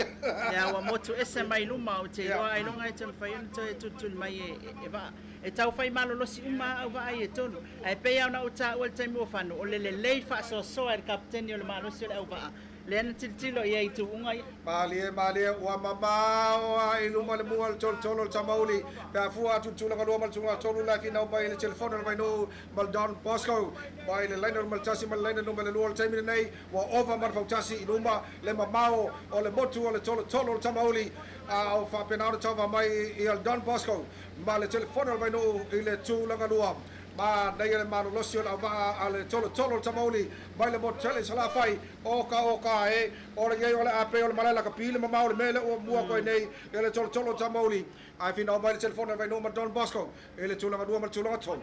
ya wa motu ese mai luma o te wa ai longa te fa yon te tu mai e va e tau fai malo lo si uma au va ai e tonu ai pe ya na o ta o te mo fano o le fa so er captain yo le malo se le au va le tilo ia I tu unga Malie wa mama wa iluma le mua tolo tamauli pe fua tu tulanga lo mal tunga tolo la fina ba ile telefone vai no mal Don Bosco ba ile line mal tasi mal line no mal lo time nei wa over mal Fautasi iluma le mamao o le motu o le tolo tamauli au fa penado tava mai il Don Bosco ma le telefone vai no ile tulanga lo ma dai le mano losio la va ale tolo tamauli vai le motel sa la fai o ka e o le o le ape o le mala ka pile ma o le mele o mua ko nei ele tolo tamauli ai fino vai le telefone vai no ma Don Bosco ele tulanga dua ma tulanga tolo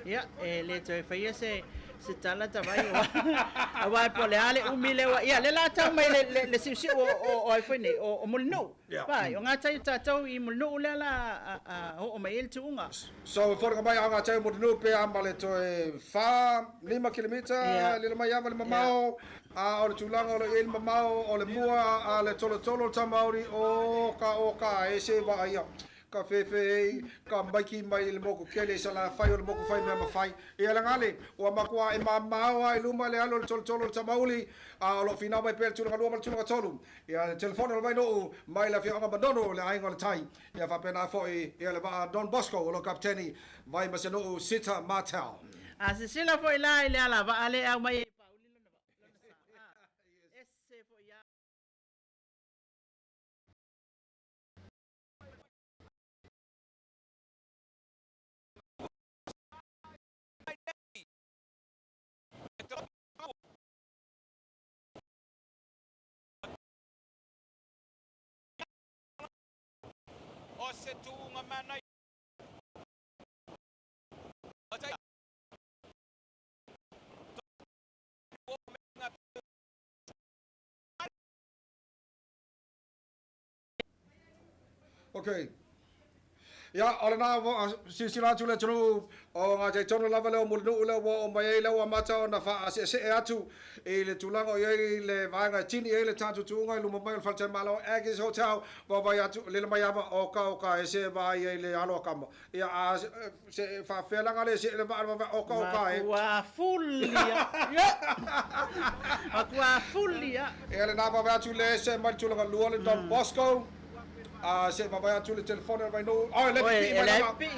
ya le te fai ese Se tala ta vai o vai po le ale umile wa ia le la ta mai le si o ai foi nei o molino vai o nga tai ta tau I molino le la o mai el tunga so for ka mai anga tai mo no pe ambale to fa 5 km le mai ava le mamao a o tulanga o le mamao o le mua a le tolo tamauri o ka e se va ia ka fefe ka maiki mai le moko kele sala fai o le moko fai me fai e ala ngale o makua e mamao ai luma le alo tolo tamauli a lo fina mai per tulanga luma tulanga tolu ia telefono le vai no mai la fianga bandono le ai ngol tai ia fa pena foi ia le va Don Bosco o lo kapteni vai ma se no sita matel a se sila foi la ile ala va ale au mai o se tunga mana okay ya ole na sila tule tunu o nga je tono lava le mo no le o mai le o mata na fa se atu e le tulanga o le vanga tini e le tatu tunga lu mo mai falta malo Agis Hotel va ya le mai ava o ka se va le alo kama ya se fa fela ngale se le va o ka e wa fullia aqua fullia e le na va tu le se mai tulanga lu le Don Bosco se va vai tu le telefono vai no le pi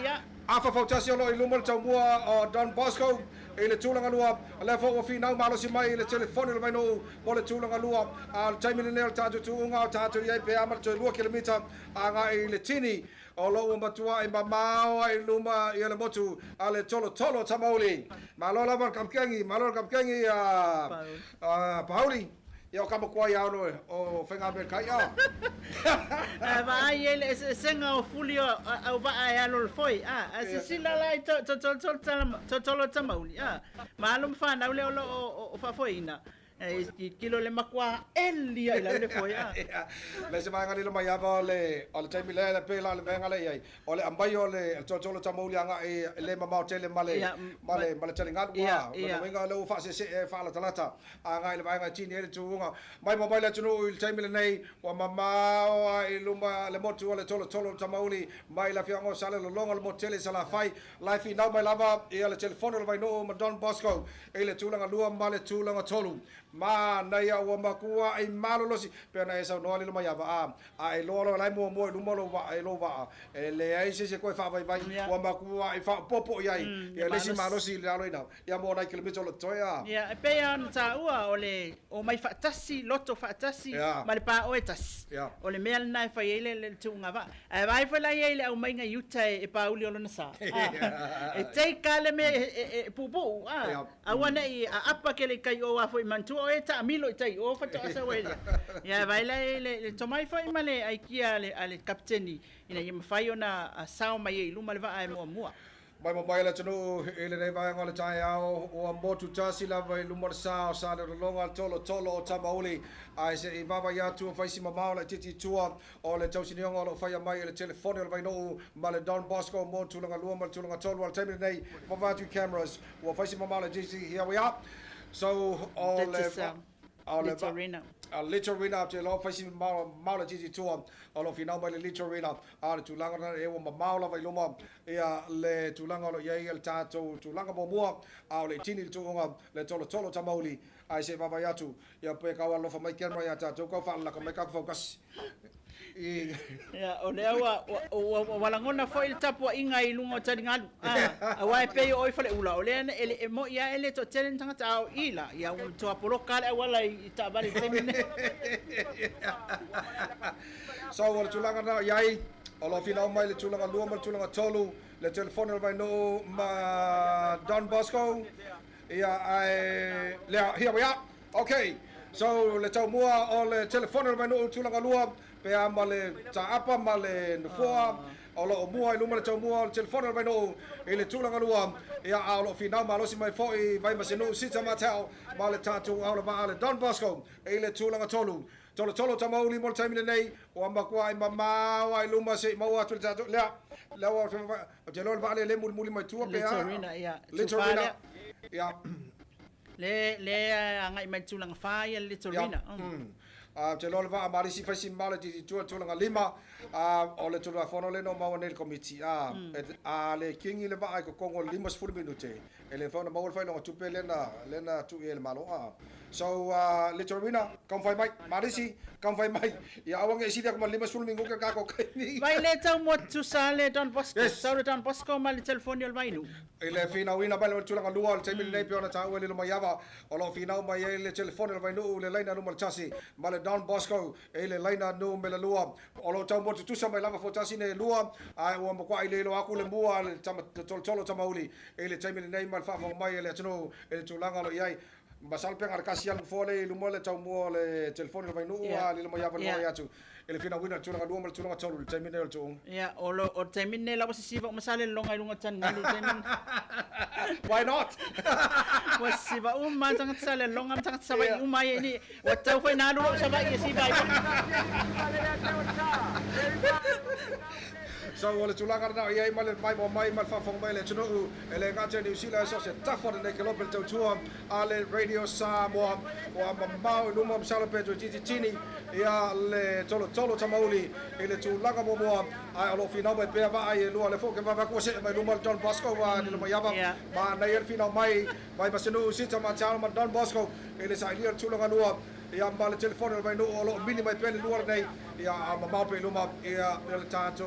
afa Fautasi lo ilumol chamua o Don Bosco e le tulanga lua le fo fina malo si mai le telefono vai no mo le tulanga lua al taimini nel tatu tunga tatu ye pe amal 2 km anga i le tini o lo matua e mamao ai luma i le motu ale tolo tamauli malo la kamkengi Pauli Yo kama kwa ya o fenga be kai ya. Va ele senga o fulio o va ai alo foi. Se sila lai to tamauli. Malum fa na ule o fa foina. Kilo le makua elia ila le foi. Le se manga le mai ava le o le taimi le pe la le venga le ai. O le ambai o le tolo tamauli anga e le mama tele male tele ngat wa. Le venga le fa se fa la talata. Anga le venga tini ele tu mai mai le tunu il taimi le nei wa mama ai luma le motu le tolo tamauli mai la fiango sale lo longa le motele sala fai life now mai lava e le telefono le vai no Don Bosco e le tulanga lua male tulanga tolu ma na ya wa makua ai malolosi pena esa no le mai ava ai lo lai mo lumo lo va ai lo va e le ai se ko fa vai wa makua ai fa popo ai e le si malosi le alo ina ya mo na kilometro lo toya ya pe an ta ua o mai Fautasi loto Fautasi ma le pa oetas o le mel na fa ele le tunga va ai vai fa la ele au mai nga yuta e pa uli lo na sa e te kale me pupu a wana i apa ke le kai o wa foi mantu o eta milo tai o fa ta sa wele ya vai la le tomai foi male ai kia ale kapteni ina yema fai ona sao mai luma le va ai mo mai mai la tunu ele nei vai ngole tai ao o motu tasi la vai lumor sa le longa tolo o tamauli ai se I baba ya tu fai si mama la titi tua o le tau sini ngolo fai mai le telefono vai no male Don Bosco mo tu longa lua mal tu longa tolo al time nei baba tu cameras o fai si mama la titi here we are so all Little Arena te lo fai si maula titi tua o lo final mai le Little Arena a tu langa e o maula vai luma ia le tu langa lo ye el tato tu langa mo mua a le tini tu nga le tolo tamauli ai se baba ya tu ia pe ka lo fa mai kerma ya tato ko fa la ka mai ka focus ya o le o walangona foi il tapu inga I lungo tani ngalu a wai pe o fale ula o le ele mo ia ele to telen tanga tao ila ia un to apolo kale wala I ta bali temine so o le tulanga na yai o lo fina mai le tulanga lua mal tulanga tolu le telefono vai no ma Don Bosco ia ai here we are okay So le tau mua o le telefone le vai no tulanga lua pe a male ta apa male nfoa o lo mua i luma le tau mua le telefone le vai no e le tulanga lua ia a lo fina ma lo si mai foi vai ma se no sita matao ma le tatu a le va le Don Bosco e le tulanga tolu tolo tamauli mo taimine nei o ambakwa i mama wa i luma se maua tu tatu la o te lo va le muli mai tua pe a Litorina ia le anga i mai tulanga fai le Litorina te lo va mari si fasi male di tulanga lima o le tula fono le no ma nel committee a le kingi le va ko kongo lima sfulu minute e le fono ma fai no tu pe lena tu el malo so Litorina come fai mai marisi come fai mai ia awang e sida ko lima sfulu mingu ka ko kai vai le tau mo tu sale Don Bosco so Don Bosco ma le telefoni al vai nu ele fina wina ba le tulanga lua le taimi nei piona ta le ma yava o lo fina mai le telefoni al vai nu le laina no mal chasi ma le Don Bosco e le laina no me le lua o lo tau mo tu sa mai lava Fautasi ne lua ai o mo kwa ile lo aku le mua le tolo tamauli e le taimi nei mal fa mai le tino e tulanga lo iai basal pe ngar kasian fole lu mo le tau mo le telefoni vai nu le mo yava no ya tu ele fina wina tulanga lua mal tulanga tolu le taimi nei tu ya o taimi nei la wasi siva ma sale longa lunga tan ngali taimi why not wasi va ma tang sale longa tang sabai umai ni wa tau foi na lu sabai si vai so ole tulanga na ia mal mai mal fa mai le tunu ele ngate New Zealand so se tafo de ke lopel tau tua ale Radio Samoa o mau no mo sala Pedro tini ia le tolo tamauli ele tulanga mo ai alo fina mai pe va ai lu ale fo ke va ko se mai no Don Bosco wa ni lo yava ma na ia fina mai vai basenu sita ma chama Don Bosco ele sa ia tulanga lua ia ma le telefone vai no lo mini mai pe luar nei ia ma pe luma ia le tato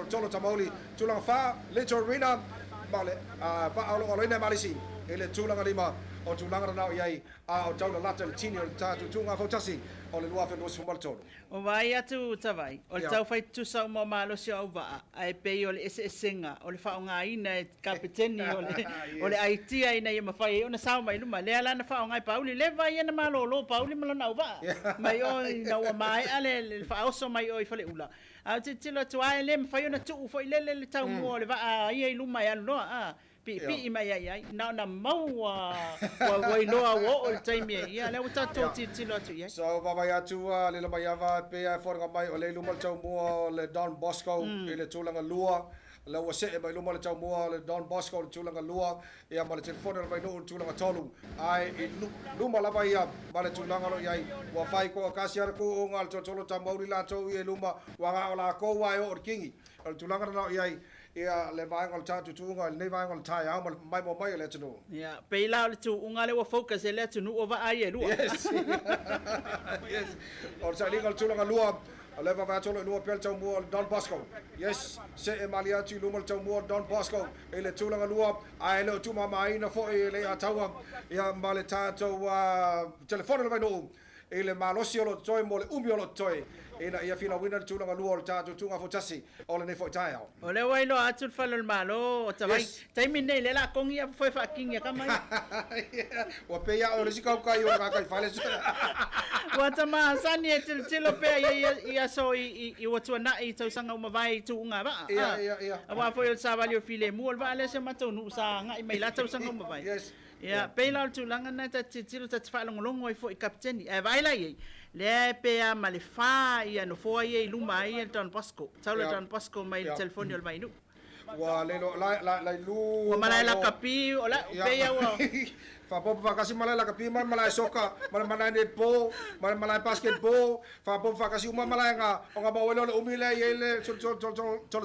tolo tamauli tulanga fa Litorina male pa alo ina malisi ele tulanga lima o tulanga na iai o tau la tele tini o tato tunga Fautasi o le lua fe no sumal tolo o vai atu tavai o tau fai tu sa mo malo si au va ai pe o le esenga o le fa nga ina kapiteni o le IT ai na ia fai ona sa mai luma le ala na fa nga Pauli le vai na malo lo Pauli malo na va mai o na o mai ale le fa o so mai o i fale ula a tilo tu ai le fai ona tu foi le tau mo le va ai luma ya no pi mai ai na mau wa loa wo o taimi ia le uta tilo tu ia so va vai atu le mai ava pe forga mai o le lumal tau mo le Don Bosco le tulanga lua le o se mai lumal tau mo le Don Bosco le tulanga lua ia ma le telefone vai no tulanga tolu ai luma la vai ia ma le tulanga lo ia wa fai ko kasiar ko ngal tolo tamauri la tau ia luma wa nga la ko wa o kingi le tulanga no ia le vai ngal tatu tunga le vai ngal tai au mai mo mai le tunu ia pe la le tu unga le wo focus le tunu o va ai lu yes or sa legal tulanga lua le va tolo lua pel tau mo Don Bosco yes se e malia tu luma tau mo Don Bosco e le tulanga lua ai le tu mai na fo e le atawa ia male tato telefone le vai no e le malosi o lo toi mo le umi o lo toi ina ia fina wina tulanga lua o tatu tunga Fautasi o le ne fo tai au o le wailo atu falo le malo o tawai taimi nei le la kongi ia foi fa kinga ka mai o pe ia o le sika kai o ka kai fale wa tama sani e tilo pe ia so i watu na i tau sanga uma vai tu unga ba ia wa foi o sa valio file mu va le se matou nu sa nga i mai la tau sanga uma vai yes ia pe la tu langa na ta tilo ta fa longo i foi kapteni e vai la i le pe a male fa ia no foi e luma i Don Bosco tau le Don Bosco mai le telefoni o mai nu wa le la lu wa mala la kapi o la pe ia wa fa po fa kasi mala la kapi mala soka mala netball mala basketball fa po fa kasi uma mala nga o nga bawelo le umile ile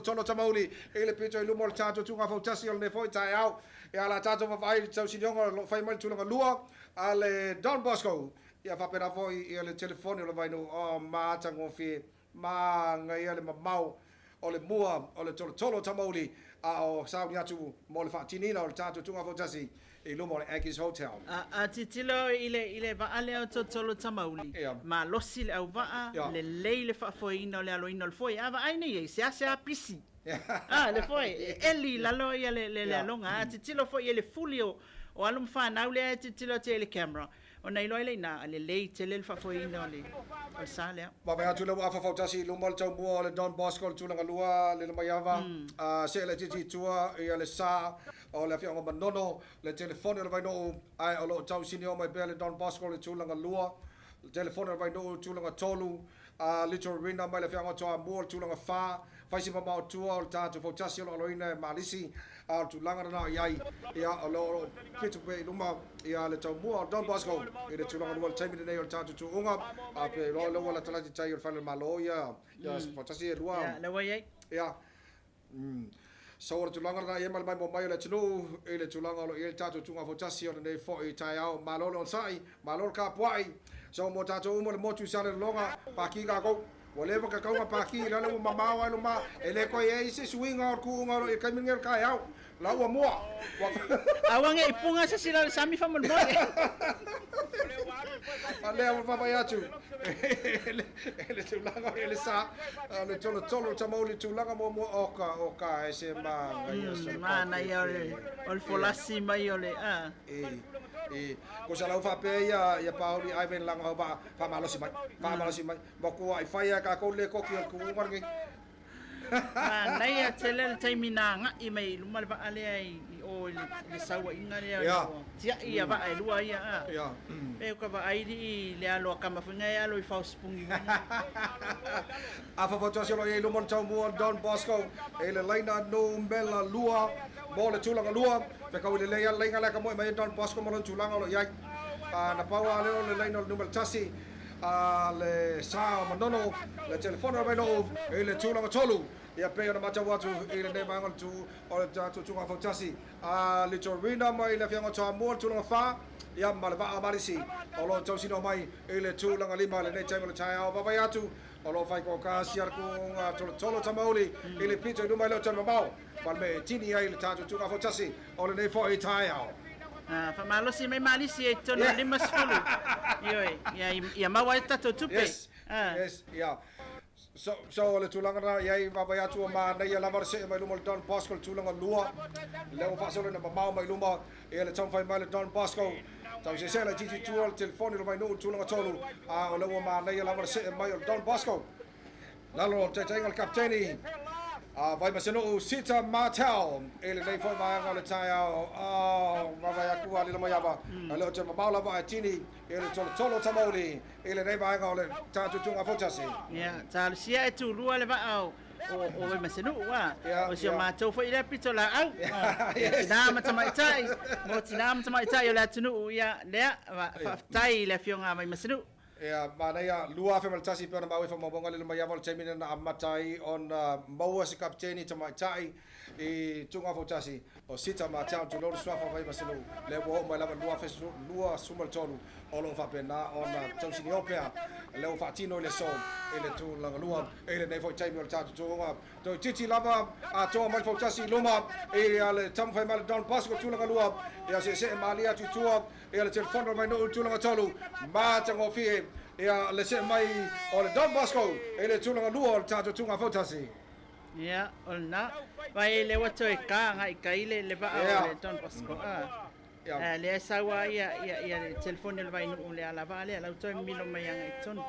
tolo tamauli ile pito lu mol chato tunga Fautasi le foi tai au e ala tato fa vai tau sinonga lo fai mal tulanga lua ale Don Bosco ia fa pera foi ia le telefoni lo vai no ma tango fi ma nga ia le mau o le mua o le tolo tamauli o sauni atu mo le fatinina o le tato tunga Fautasi e lo mo le Aggies Hotel a titilo ile va ale o tolo tamauli ma losi le au va le leile fa foi no le alo ino le foi ava ai nei se pisi le foi eli la lo ia le longa titilo foi ele fulio o alum fa na le titilo te le camera o nei loi le na le lei tele fa foi no le o sale Ma vai atu le wa Fautasi lumal tau mua le Don Bosco le tulanga lua le Mayava se le titi tua ia le sa o le fianga manono le telefone le vai no ai o lo tau sini o mai be le Don Bosco le tulanga lua le telefone le vai no tulanga tolu Little Rina mai le fianga toa mua le tulanga fa faisi mama o tua o le tatu Fautasi o lo ina malisi al tulanga na iai ia o lo pitu pe luma ia le tau mua Don Bosco i le tulanga lua le taimi nei o le tatu tuunga a pe lo wala talati tai o le whale malo ia Fautasi e lua le wai ai ia so o le tulanga na ia mai mo mai o le tunu i le tulanga o le tatu tunga Fautasi o le nei fo i tai au malo o sai malo ka puai so mo tatu umo le motu sale longa pa ki ga go whatever ka kaunga pa ki la le mama wa lo ma ele ko ye se swinga o ku ngalo e kamingel ka au la wa mo awange ipunga sa sila sami fa mo ale o papa ya tu ele tulanga ele sa le tolo tamoli tulanga mo oka ese ma na ia o folasi mai ole ko sa lau fa pe ya pauli ai ven langa ba fa malosi mai mo ko ai fa ya ka ko le ko ki ko ngi na ia tele taimina nga i mai luma le ale ai o le sawa inga le tia ia ba ai lua ia e ko ba ai di le alo ka mafunga ia lo i fa spungi a fa Fautasi lo ye lumon tau mo Don Bosco e le laina no mela lua mo le tulanga lua pe ka le ia laina la ka mo mai Don Bosco mo le tulanga lo ia na pawa le laina numero tasi le sa manono le telefono vai no e le tulanga tolu ia pe ona mata watu e le nei mangal tu o le tatu tunga Fautasi le torina mai le fianga toa mo tulanga fa ia male va amarisi o lo tau sino mai e le tulanga lima le nei taimo le tai au vai atu o lo fai ko ka siar ko tolo tamauli e le pito no mai lo tama mau mal me tini ai le tatu tunga Fautasi o le nei fo i tai au fa malo si mai malisi e tono lima sfulu ioi ia mawa tato tupe yes yeah so le tulanga na ia va vai atu ma na ia lava se mai lumo Don Bosco tulanga lua le o fa solo na mau mai luma e le tau fai mai le Don Bosco tau se la titi tuol telefoni lo vai no tulanga tolu o le o ma na ia lava se mai o Don Bosco lalo te tengal kapteni vai maseno Sita Martel ele nei foi vai le tai va vai aku ali lo yava ale o mau lava tini ele tolo tamoli ele nei vai le tatu tunga Fautasi ya tal sia e tu lua le va au o vai maseno wa o sia ma to foi le pito la au tina ma tamai tai mo tina ma tamai tai le tunu ya le va tai le fionga vai maseno mana ia lua fe maltasi pe ona maui fa mabonga le mai aval temina na amatai on maua se kapteni tamai tai e tunga Fautasi o Sita Martel tu lo swafa vai maselu le wo mai lava lua sumal tolu o lo fa pena on tonsini opea le o fatino le so ele tu la lua ele nei foi taimi o tatu tunga to titi lava a to mai Fautasi luma e ale tam fai mal Don Bosco tu la lua e se malia tu tua e le telefono mai no tu la tolu ma tango fi e le se mai o le Don Bosco e le tu la lua tatu tunga Fautasi ya olna vai le wato e ka ngai kaile le va le Don Bosco le sawa ia le telefone le vai no le ala vale la to milo mai ngai ton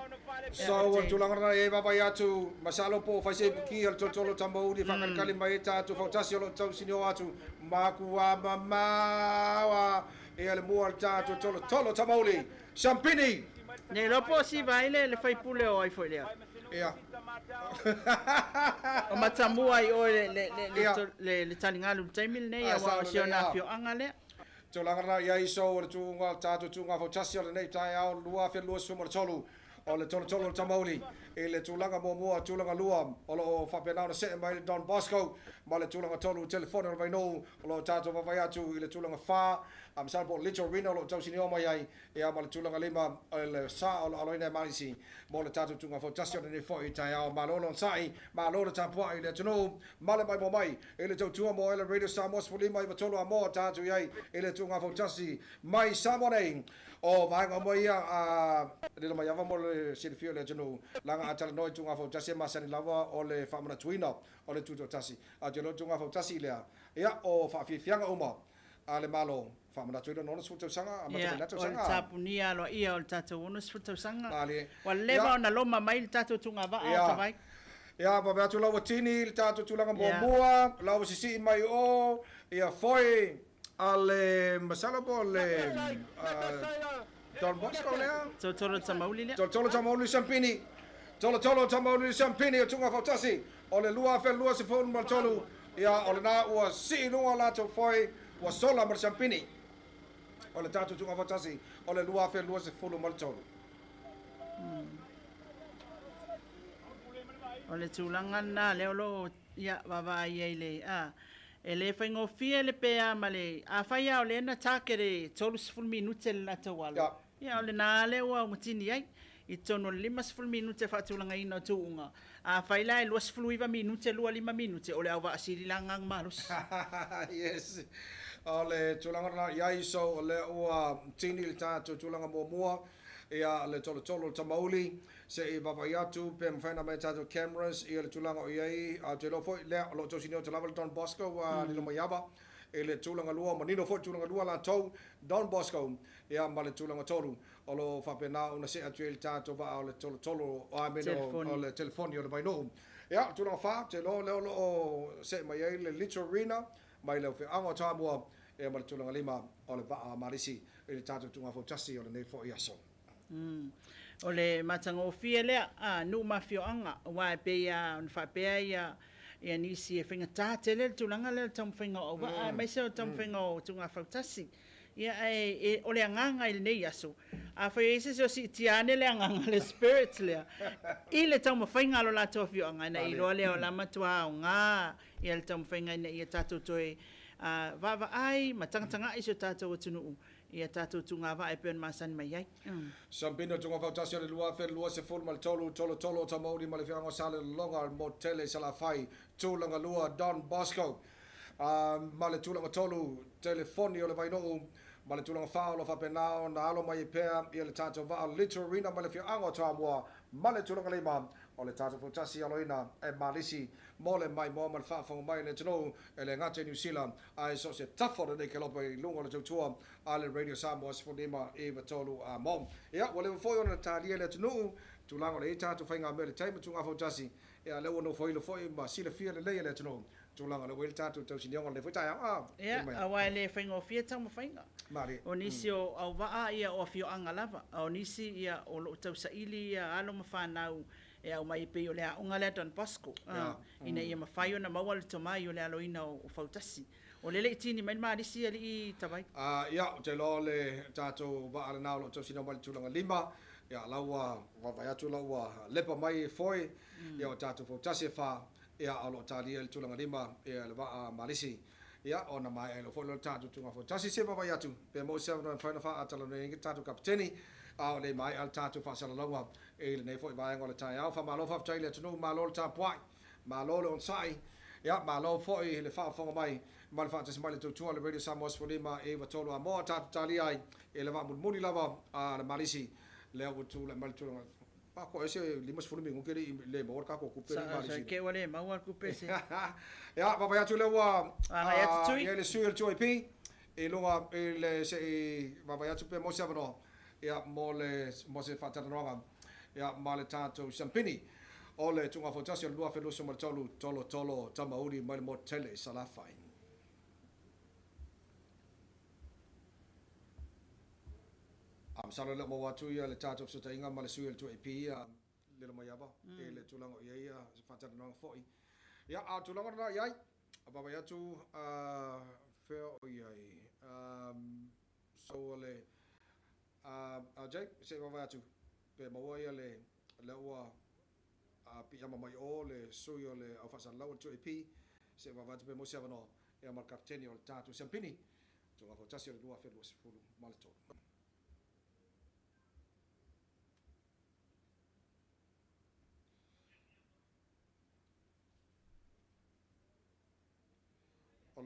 so tu langa e va vai atu masalo po fa se ki al tolo tambo di fa kali mai tatu Fautasi lo tau sinio atu makua mama e le mo al tatu tolo tamoli champini ne lo po si vai le fai pule o ai foi le o matamua i o le talingalu taimil nei a wa siona fio angale to langa ia iso o tunga tatu tunga Fautasi o nei tai au lua fe lua sumo tolu o le tolo tamoli e le tulanga mo tulanga lua o lo fa pena se mai Don Bosco ma le tulanga tolu telefono vai no o lo tatu vai atu i le tulanga fa am salvo Little Rino lo tau sini o mai ai e ama le tulanga lima le sa o lo ina malisi mo le tatu tunga Fautasi o nei foi tai au ma lo sai ma lo tapu ai le tuno male mai mo mai e le tau mo ele radio Samoa spoli mai tolo amo tatu ai e le tunga Fautasi mai Samoa o vanga mo ia le mai ava mo le silfio le tuno langa atala noi tunga Fautasi ma sani lava o le famana tuina o le tuto tasi a jelo tunga Fautasi le ia o fa fianga uma ale malo fa mana tuina no so tau sanga ama Ia, te na tau o le sanga tapunia aloa ia o le tatou ono sefutausanga. ale Ua leva ona loma mai le tatou tugavaa Ia. o tavai. ia va va tu lawa tini le tatu tulanga Ia. mua lawa sisi mai o ia foi ale masala bo le Don Bosco lea Totoro tamauli lea. tolo tamauli champini tolo tamauli champini o tunga Fautasi o le lua fe lua se fon mal tolu ia o le na ua si no la to foi ua sola mal champini o le tatu tunga Fautasi o le lua fe lua se fon mal tolu O le tūlanga nā leo lo ia wawa ia ile a. E le whaingofia le pea ma le a whaia o le na tākere tolu sifuru minute le nata walo. Ia. Ia o le nā leo a ngutini ai. I tono 5 minute whaatūlanga ina tūunga. A whaila e 2 minute, 5 minute o le au waasiri langang marus. yes o le tulanga na iai so o le ua tini le tatu tulanga mua ia le tolo tamauli se i baba yatu pe mfana mai tatu cameras ia le tulanga o iai a te lo foi le lo to sinio te level Don Bosco wa ni lo mayaba e le tulanga lua manino foi tulanga lua la tau Don Bosco ia ma le tulanga tolu o lo fa pena una se atu il tatu va o le tolo o ameno o le telefoni o le vaino ia tulanga fa te lo o se mai ai le Little Arena mai le fe anga tamua e ma le tulanga lima o le va marisi e le tatu tunga Fautasi o le nei fo iaso O le matangofia lea, nu mafioanga, wa e pea, on whapea ia nisi e whinga tātele le tūlanga le tamu whinga o wa, mai se o tamu whinga o tunga Fautasi. Ia o le anganga i le nei aso. A whai eise se o si tiane le anganga le spirit lea. I le tamu whinga alo la toa fioanga, na i roa lea o la matua o ngā, ia le tamu whinga ina ia tātou toe. Vava ai, ma tangatanga iso tātou o tunu ia tātou tunga wa e peon masani mai ai. Sampino tunga Fautasi o le lua fe lua se fulu ma le tolu tamauri ma le whianga sale longa mo tele sala fai tūlanga lua Don Bosco ma le tūlanga tolu telefoni o le vaino ma le tūlanga whao lo whapenao na alo mai pea ia le tātou wa Little Arena ma le whianga tamua ma le tūlanga lima o le tātou Fautasi aloina e malisi mo le mai mo ma le whaafonga mai le tino e le ngate New Zealand ai so se tafo nei ke lopo i lunga le tautua a le Radio Samoa sponima e vatolu a mom ia wale foi ona talia le tino tulanga le tātou whainga me le taima tunga Fautasi ia le ono foi ma sila fia le le tino tulanga le wel tātou tau sinionga le foi tai Ia, a wai le whainga o fia tamu whainga. Mari O nisi o au waa ia o fio anga lava. O nisi ia o lo tau saili ia alo mawhanau e au mai pe o le aunga le Don Bosco. Ina ia mawhai o na maua le tomai o le aloina o Fautasi. O lele itini mai marisi ali i tawai. ia te lo le tātou wa ala nao lo tau sinionga le tulanga lima ia laua wa atu laua lepa mai foi ia o tātou Fautasi fa ia alo talia le tulanga lima ia le va marisi ia ona mai lo foi lo tātou tunga Fautasi se va atu pe mo se no fa fa atala no ngi tātou kapteni a le mai al tātou fa sala laua e le nei foi va ngola tai au fa malo fa tai le tunu malo ta poi malo le on sai ia malo foi le fa fonga mai mal fa tsi mai le tu le Radio Samoa Spolima e va tolo a mo tātou talia ai e le va muni lava a le marisi le o tu le mal tu pa ko ese limas fulu mingu kere le mo ka ko kupe Sa ke wale maua kupe se. ya va tu le wa ya tu tui. le suel tu pi e longa le se va tu pe mo se vano ya mo se fa tanoanga ya ma le tato champini o le tunga Fautasi lua fe lo so mal tolo tamauri mal mo tele sala fai am sala le mo watu ia le tato so tainga ma le suel tu pi le mo yaba e le tulango ia se fa tanoanga foi ya a tulango na ia baba ya tu fe o ia so le Jake se va tu pe mo ia le wa pi ama mai o le suyo le au fasa lau tu pi se va tu pe mo se va no e ma kapteni o tatu champini tu va Fautasi le dua fe lo sfulu malto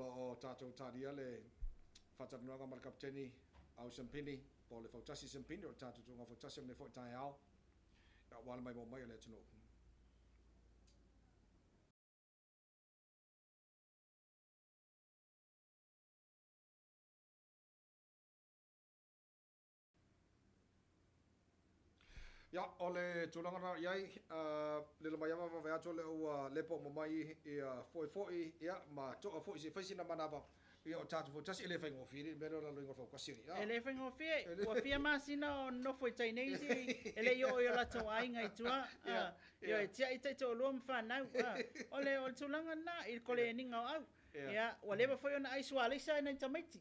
o tatu tadia le fatanoanga mal kapteni au champini po le Fautasi champini o tatu tu Fautasi ne fo tai au ya wala mai mo mai le tino Ya ole tulanga yai le mayama va va to le o le po mai ia foi ia ma to foi si fai sina manava ia o tatu Fautasi ele fai ngofiri me lo lo ngofo kwasiri ya ele fai ngofie o fia masina no foi tai nei si ele yo la tawai ngai tua yo tia ita to lo mfa na ole o tulanga na il kole ni ngau au ya whatever foi ona ai swale sai na tamaiti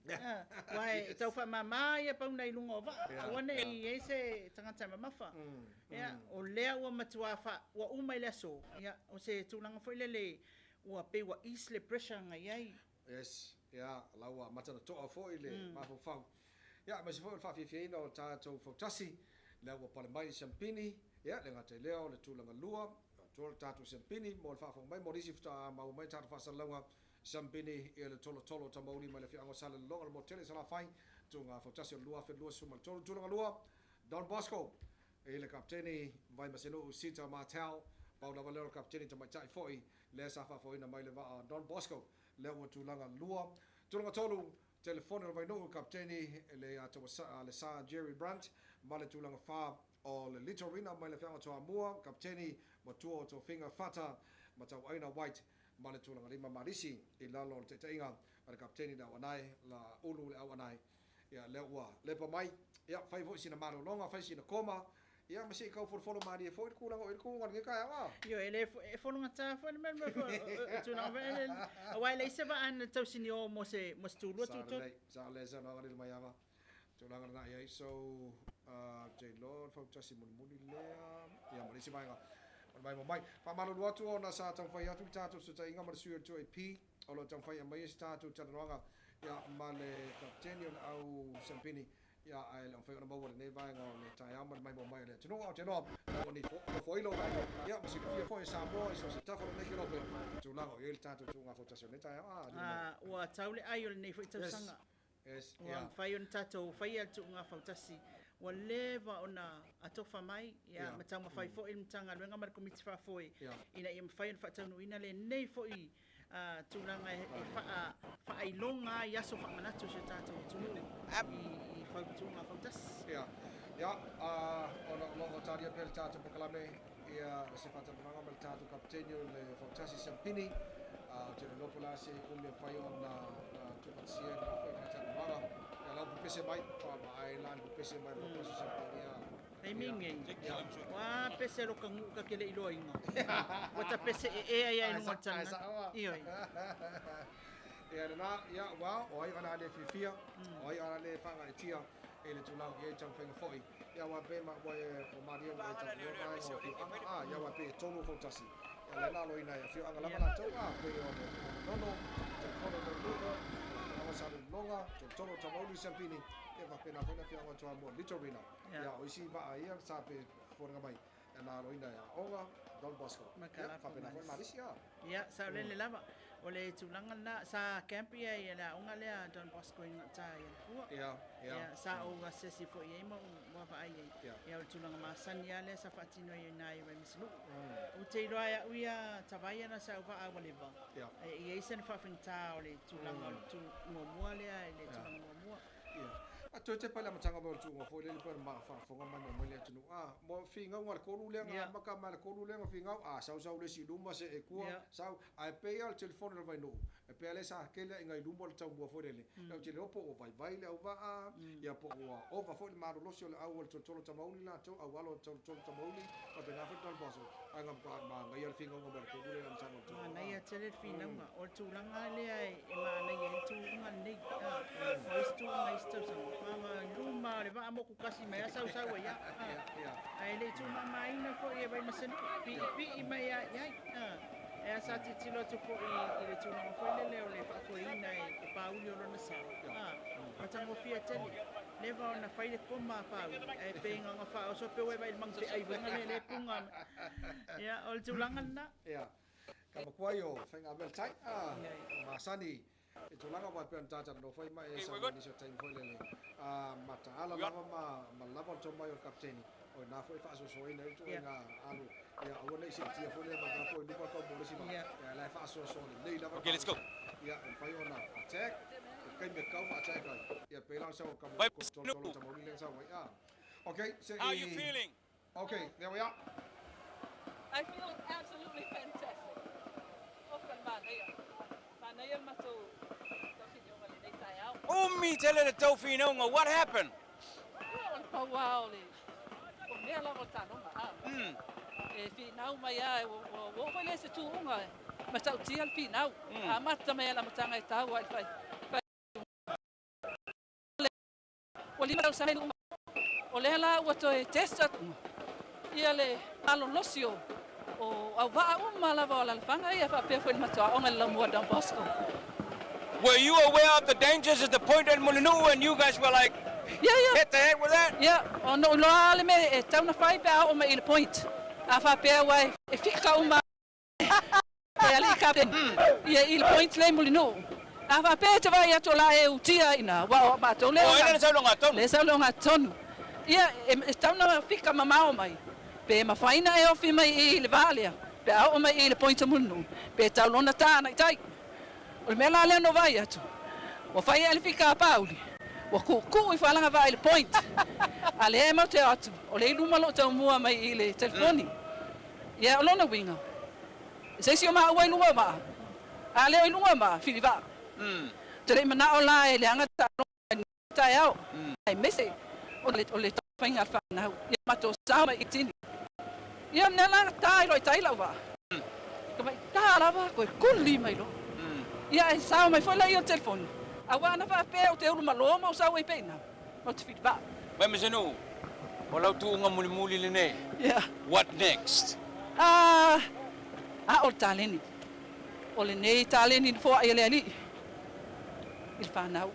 wai tau fa mama ia pau nei lungo va wane i ese tanga tama mafa ya o lea o matua fa o uma ile so ya o se tulanga foi lele o pe wa isle pressure ngai ai yes ya lawa matana to foi le ma fo fa ya ma se foi fa fi no tatu Fautasi le o pale mai champini ya le ngate leo le tulanga lua to tatu champini mo fa fo mai morisi fta ma mai tatu fa salanga Sampini e le tolo tamauli mai le fianga sala longa le motele sala fai tunga Fautasi lua fe lua suma tolo lua Don Bosco e le kapteni vai maseno usita Martel pau na valero kapteni tama tai foi le sa fa foi na mai le va Don Bosco le o tulanga lua tulanga tolu telefone vai no kapteni le ato le sa Jerry Brandt mai le tulanga fa o le Litorina mai le fianga Samoa kapteni motuo to finger fata matau aina white ma le tulanga lima marisi i lalo te teinga ma le kapteni na wanai la ulu le awanai ia le ua le pa mai ia fai vo sina maro longa fai sina koma ia ma se ka for mari fo ku langa ku ngi ka wa yo ele fo longa ta fo men fo tu na ven wai le se va an tau sini o mo tulu tu sa le sa na le mai ava tulanga na ia so J Lord Fautasi mun le ia marisi mai mai pa malo watu ona sa tang fai atu tatu so tai ngama suer to ep olo tang fai mai statu tananga ya male kapteni au Sampini ya ai long fai ona mo ne vai ngol ne tai ama mai le tino au tino ni foi lo ya ma si fia foi Samoa so se tafa ne kilo pe tu la o il tatu tu nga Fautasi ne tai wa taule ai nei foi tau sanga yes ya fai on tatu fai atu nga Fautasi wa leva ona atofa mai ya matang ma fai fo il mtanga lenga mar komiti fa foi ina im fai fa tanu ina le nei foi tulanga e fa ai longa ya so fa manatu se tatu tunu i fa tunga Fautasi ya ona lo taria per tatu proclame ia se fa tanu nga tatu kapteni le Fautasi Sampini te lo polasi umi fai ona tu patsia fa tanu nga la pese mai pa mai lan pese mai pa se ya ai mingi wa pese lo kangu ka kele ilo inga wa ta pese e ai no matana iyo ya na ya wa oi ana le fifia oi ana le fanga tia ele tulang ye chang feng foi ya wa be ma wa o maria wa ta ya wa pe tonu Fautasi ya la lo ina ya fi anga la la to pe no sa longa tolo tamauli Sampini e va pena fona fia wa toa mo Litorina ya o isi va ia sa pe fora mai na roina ya onga Don Bosco ya fa pena fona marisia ya sa le lava o le tulanga na sa campia ia la onga le Don Bosco inga ta ia ya sa o asesi fo ia mo va ai ya o tulanga masan ya le sa fatino ia na ia mislu o te roa ia tavaya na sa va a waliva ia isen fa finta o le tulanga tu mo le le tulanga mo a to te pala matanga mo tu fo le per ma fa fo ma mo le tu mo finga ngor ko lu le ma ka ma ko lu le finga sa le si luma se e ku sa ai pe al telefono vai no e pe ale sa ke le ngai lumo le tau mo fo le le te le opo o vai le o va ya po o va fo le ma lo sio au to to ta mauli la to au alo to ta mauli pa pe na fo tal boso ai ngam pa ma ngai al finga ngor ko lu le am sa mo to na ia tele fina ma o tu langa le ai e ma na ia tu ngal nei o stu ngai stu sa mama luma le va mo ku kasi mai sa ia ai le tu mama ina fo ia vai masen pi mai ia e sa ti lo tu fo i le tu no fo le le fa fo ina e pa uli o na sa o ta mo fia tele le va na fai le koma pa e pe nga fa o so pe vai mang se ai venga le punga ia o tu langana ka mo kwayo fa nga bel tai masani itu langa wa pen tata no foi mai esa ni so time foi le mata ala lava ma lava to mai o kapteni o na foi fa so ina to nga alu ya o nei se tia foi le ma ka foi lupa ko mo si ma ya la fa so le lava okay let's go ya foi ona attack kai me kau attack ya pe lang sa ko to to mo le sa wa ya okay so how you feeling Okay, there we are. I feel absolutely fantastic. Often manaya mato. Umi tele le tau whinaunga, what happened? Pawaole. O mea lava tano ma. E whinau mai ai o wale se tuunga. Ma tau tia al whinau. A mata mea la matanga I tau ai fai. O lima tau sahe lunga. O lea la ua toi testa. Ia le alo losio. O au waa lava o la lafanga ia fa pia fwele matoa onga la mua Don Bosco. Were you aware of the dangers at the point at Mulinu and you guys were like, hit the head with that? Yeah, o no loa le me e tauna fai pe o ma il point. A fa pe wai e fika uma. E ali captain. Ia il point le Mulinu. A fa pe te vai ato la e utia ina. Wa ma to le. O ina le saulonga tonu. Le saulonga tonu. Ia e tauna fika mamao mai. Pe ma faina e ofi mai I le valia. Pe o mai il point Mulinu. Pe taulona tana tai. O me la le no vai atu. O fai ele fica Pauli. O ku I falanga vai le point. Ale mo te atu. O le luma lo te mua mai I le telefoni. Ia o lona winga. Se si o ma wai luma ma. Ale o luma ma filiva. Te le mana o la ele anga ta au. Ai mese o le fainga fa na. Ia mato sa mai itini. Ia na la tai lo tai la va. Ka mai ta la va ko kulli mai lo. Ia e sao mai foi lá o telefone. Awa na fa pe o te ulu maloma o sao e pena. Mo te feedback. Mai mesenu. O lau tuunga muli le nei. Yeah. What next? O taleni. O le nei taleni fo ai le ali. Il fanau.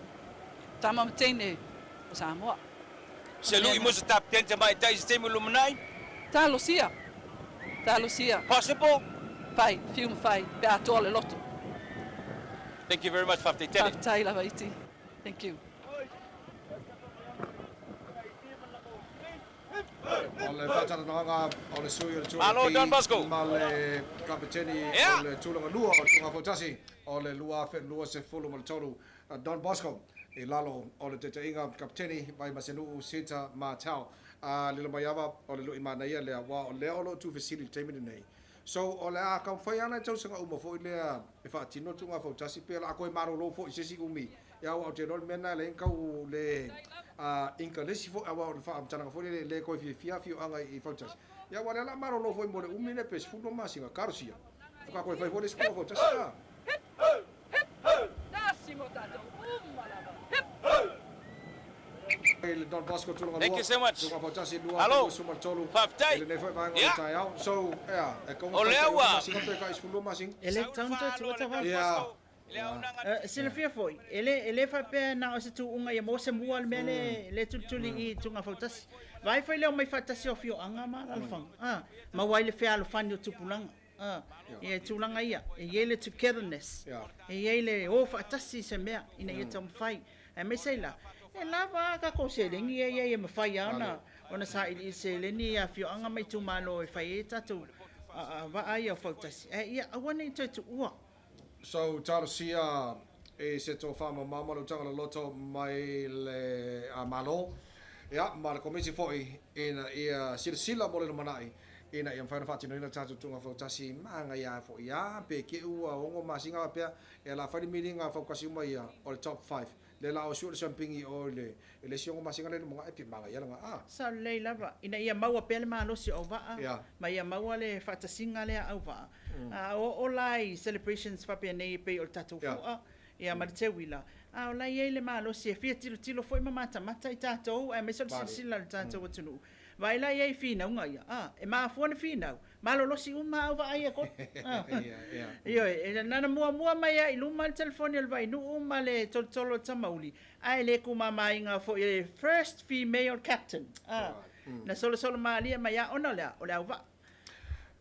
Tama mtene o Samoa. Se lui mo se tap tente mai tai se temu lumanai? Ta Lucia. Possible? Fai, fium fai, pe a tole loto. Thank you very much, Fafte Tele. Tai la vaiti. Thank you. Ole fatata noanga ole sui ole Alo, Don Bosco. Ma le kapiteni ole tulanga lua o tunga Fautasi ole lua fe lua se fulu mo tolu Don Bosco e lalo ole te inga kapiteni vai masenu sita matau lilo mayava ole lu imana ia le wa ole olo tu facility nei. So ole a ka fai ana tau sanga uma fo le e fa tino tunga Fautasi pe la ko maro lo fo sesi umi ya o te rol mena le ka u le inka le si fo awa o fa amtana fo le ko fia anga I Fautasi ya wala la maro lo fo mo le umi le pes fu no masinga karusia ka ko fai fo le sko Fautasi Don Bosco tulunga Thank you so much. Hello. Yeah. So yeah, Olewa. Ele tanto tuatawa. Silvia foi. Ele fa pe na o se tu unga ia mo se mua mele le tutuli I tunga Fautasi. Vai foi le mai Fautasi o fio anga ma alfang. Ma wai le fe alu fani o tupulanga. E tulanga ia. E ele togetherness. E ele o Fautasi se mea ina ia tam fai. E me sei la. E lava ka ko se lengi ia mawhai ana. Ona sa I se leni a fio anga mai tu malo e whai e tatu. Va ai au Fautasi. E ia awana I tu ua. So tarosia e se to fama mama lo tanga loto mai le malo. Ya, ma le komisi foi ina ia silsila mo le manai. Ina ia whaina whati no ina tatu tunga Fautasi manga ia fo ia pe ke ua ongo masinga pia e la whaini miringa Fautasi uma ia o le top 5. Le la o sure champingi o le siongo masinga le mga epi manga ia nga Sa le lava ina ia maua pele malo si o va. Ma ia maua le fatasinga le au va. O lai celebrations fa pe nei pe o tatu fo. Ia ma te wila. O lai ele malo si e fia tilo foi mata I tatou e me so sila tatou tunu. Vai lai e fina unga ia. E ma fuana fina. Malo lo si uma au va ai ko. Io e nana mua mai ai luma telefoni al vai nu uma le tolo tamauli. Ai le ku mama inga fo e first female captain. Na solo malia mai ona le o le au va.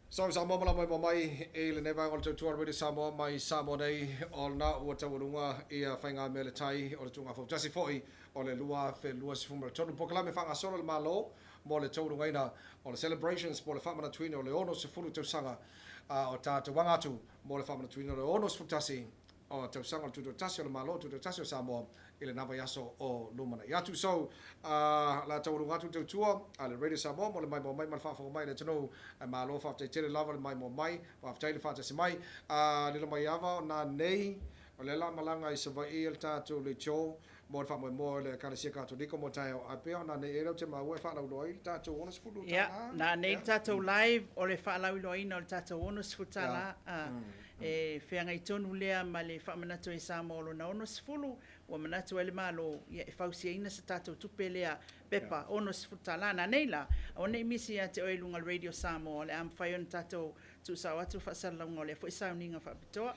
So Samoa mai e le neva o te tuar wedi Samoa mai Samoa nei o na ua taurunga ia whainga mele tai o le tunga Fautasi foi o le lua si fumara tonu pokalame whanga solo le malo mo le taurunga ina o le celebrations mo le whamana tuina o le ono se fulu tausanga o tātou wangatu mo le whamana tuina o le ono se Fautasi o tausanga o tuto tasi o le malo tuto tasi o Samoa le nava yaso o lumana yatu so la tau ngatu tu tua ale radio Samoa mo le mai mo mai mal fa mai le tano ma lo fa te lava le mai mo mai fa te fa te mai le mai ava na nei o le la malanga I savai el tatu le cho mo fa mo le kalesia katoliko mo tai a pe na nei ero te ma we fa la loi tatu ona sfulu ya na nei tatu live o le fa la loi no tatu ona sfutala e whenga I tonu lea ma le whamanatu e Samoa lo na ono sifulu wa manatu ele malo ia e whausia ina sa tātou tupe lea pepa ono sifutala na neila o ne imisi a te oelunga Radio Samoa le am whai on tātou tu sa watu whasalaunga le fo isau ninga whapitoa.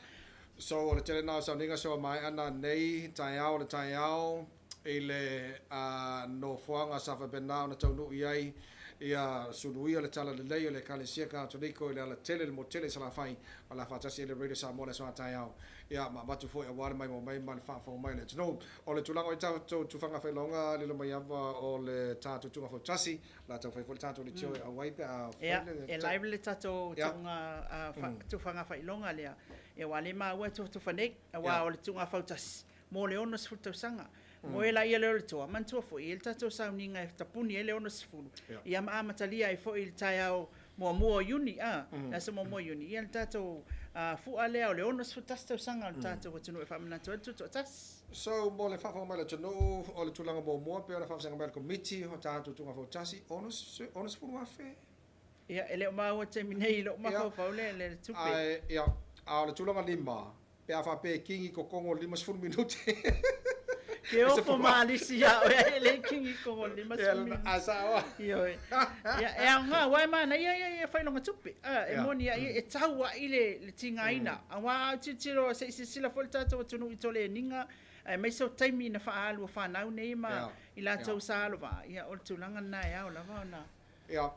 So o le tele nao sau ninga so mai ana nei tai au le tai au I le no fuanga sa whapenao na taunu iai ia sunuia le tala le lei o le kalesia katoliko I le ala tele le mo tele sa la fai o la Fautasi le Radio Samoa le soa tai au ia ma batu foi a wale mai mo mai mal fa mai le tino o le tulanga I tau tu fanga fai longa le mai ava o le tatu tunga Fautasi la tau fai fo le tatu le tio a waipe a ia e live le tatu tunga tu fanga fai longa lea e wale ma ua tu fanei a wa o le tunga Fautasi mo le ono sfutu sanga mo e la ia le toa man tua fo il tato sauninga e tapuni ele ono sfulu ia ma matalia e fo il taiao mo uni na se mo uni ia tato fu ale o le ono sfutas sanga tato o tunu e fa mana tu tas so mo le fa mai le tunu o le tulanga mo pe ona fa sanga mai committee o tato tunga Fautasi ono sfulu afe ia ele ma o te minei lo ma fa le tupe ai ia a le tulanga lima pe a fa pe kingi ko kongo lima sfulu minuti ke o fo malisi ya o ele kingi ko le mas asawa yo ya nga wa ma na ya fa longa tupi e moni ya e tawa ile le tinga ina awa titiro se sila folta to tunu itole ninga mai so taimi na fa alu fa na nei ma ila to salo va ya o tulanga na ya o la va na ya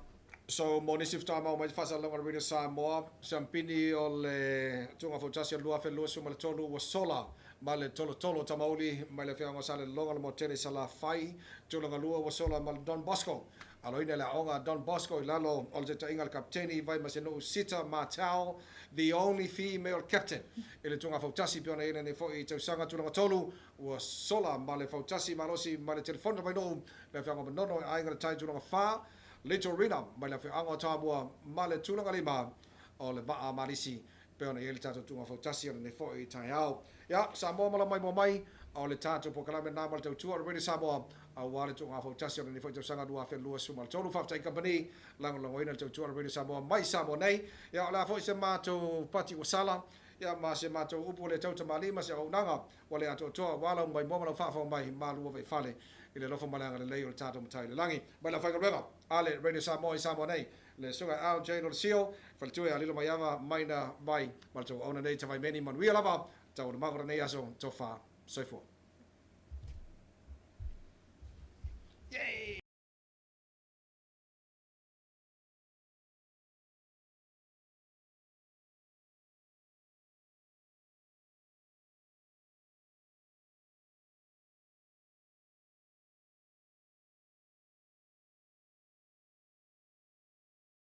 so moni sifta ma mai fa sa longa Radio Samoa champini o le tunga Fautasi lua fe lo so mal tolu wa sola male tolo tamauli male fianga sale longa le motele sala fai tulanga lua wa sola mal Don Bosco aloina la onga Don Bosco lalo o le ingal kapteni vai maseno sita Matau the only female captain ele tunga Fautasi piona ina ne foi te sanga tulanga tolu wa sola male Fautasi malosi male telefono vai no le fianga no ainga tai tulanga fa Little Rina male fianga tabua male tulanga lima o le ba marisi peona ele tatu tunga Fautasi ne foi tai au ya Samoa mala mai mo mai o le tatu po kala me na mal tu already Samoa a wale tunga Fautasi ne foi te sanga dua fe lua sumal tolu fa tai company lango ina tu already Samoa mai Samoa nei ya la foi se mato pati wasala ya ma se mato upo le tau tamali ma se o nanga wale ato to wala mai mo mala fa mai malu ve fale ile lo fa malanga le leo tatu mtai le langi ba la fa ga ale Radio Samoa Samoa nei le suga ao jeno sio faltu ya lilo mayava maina mai malto ona nei tavai meni man wi lava tau magora nei aso tofa soifo yay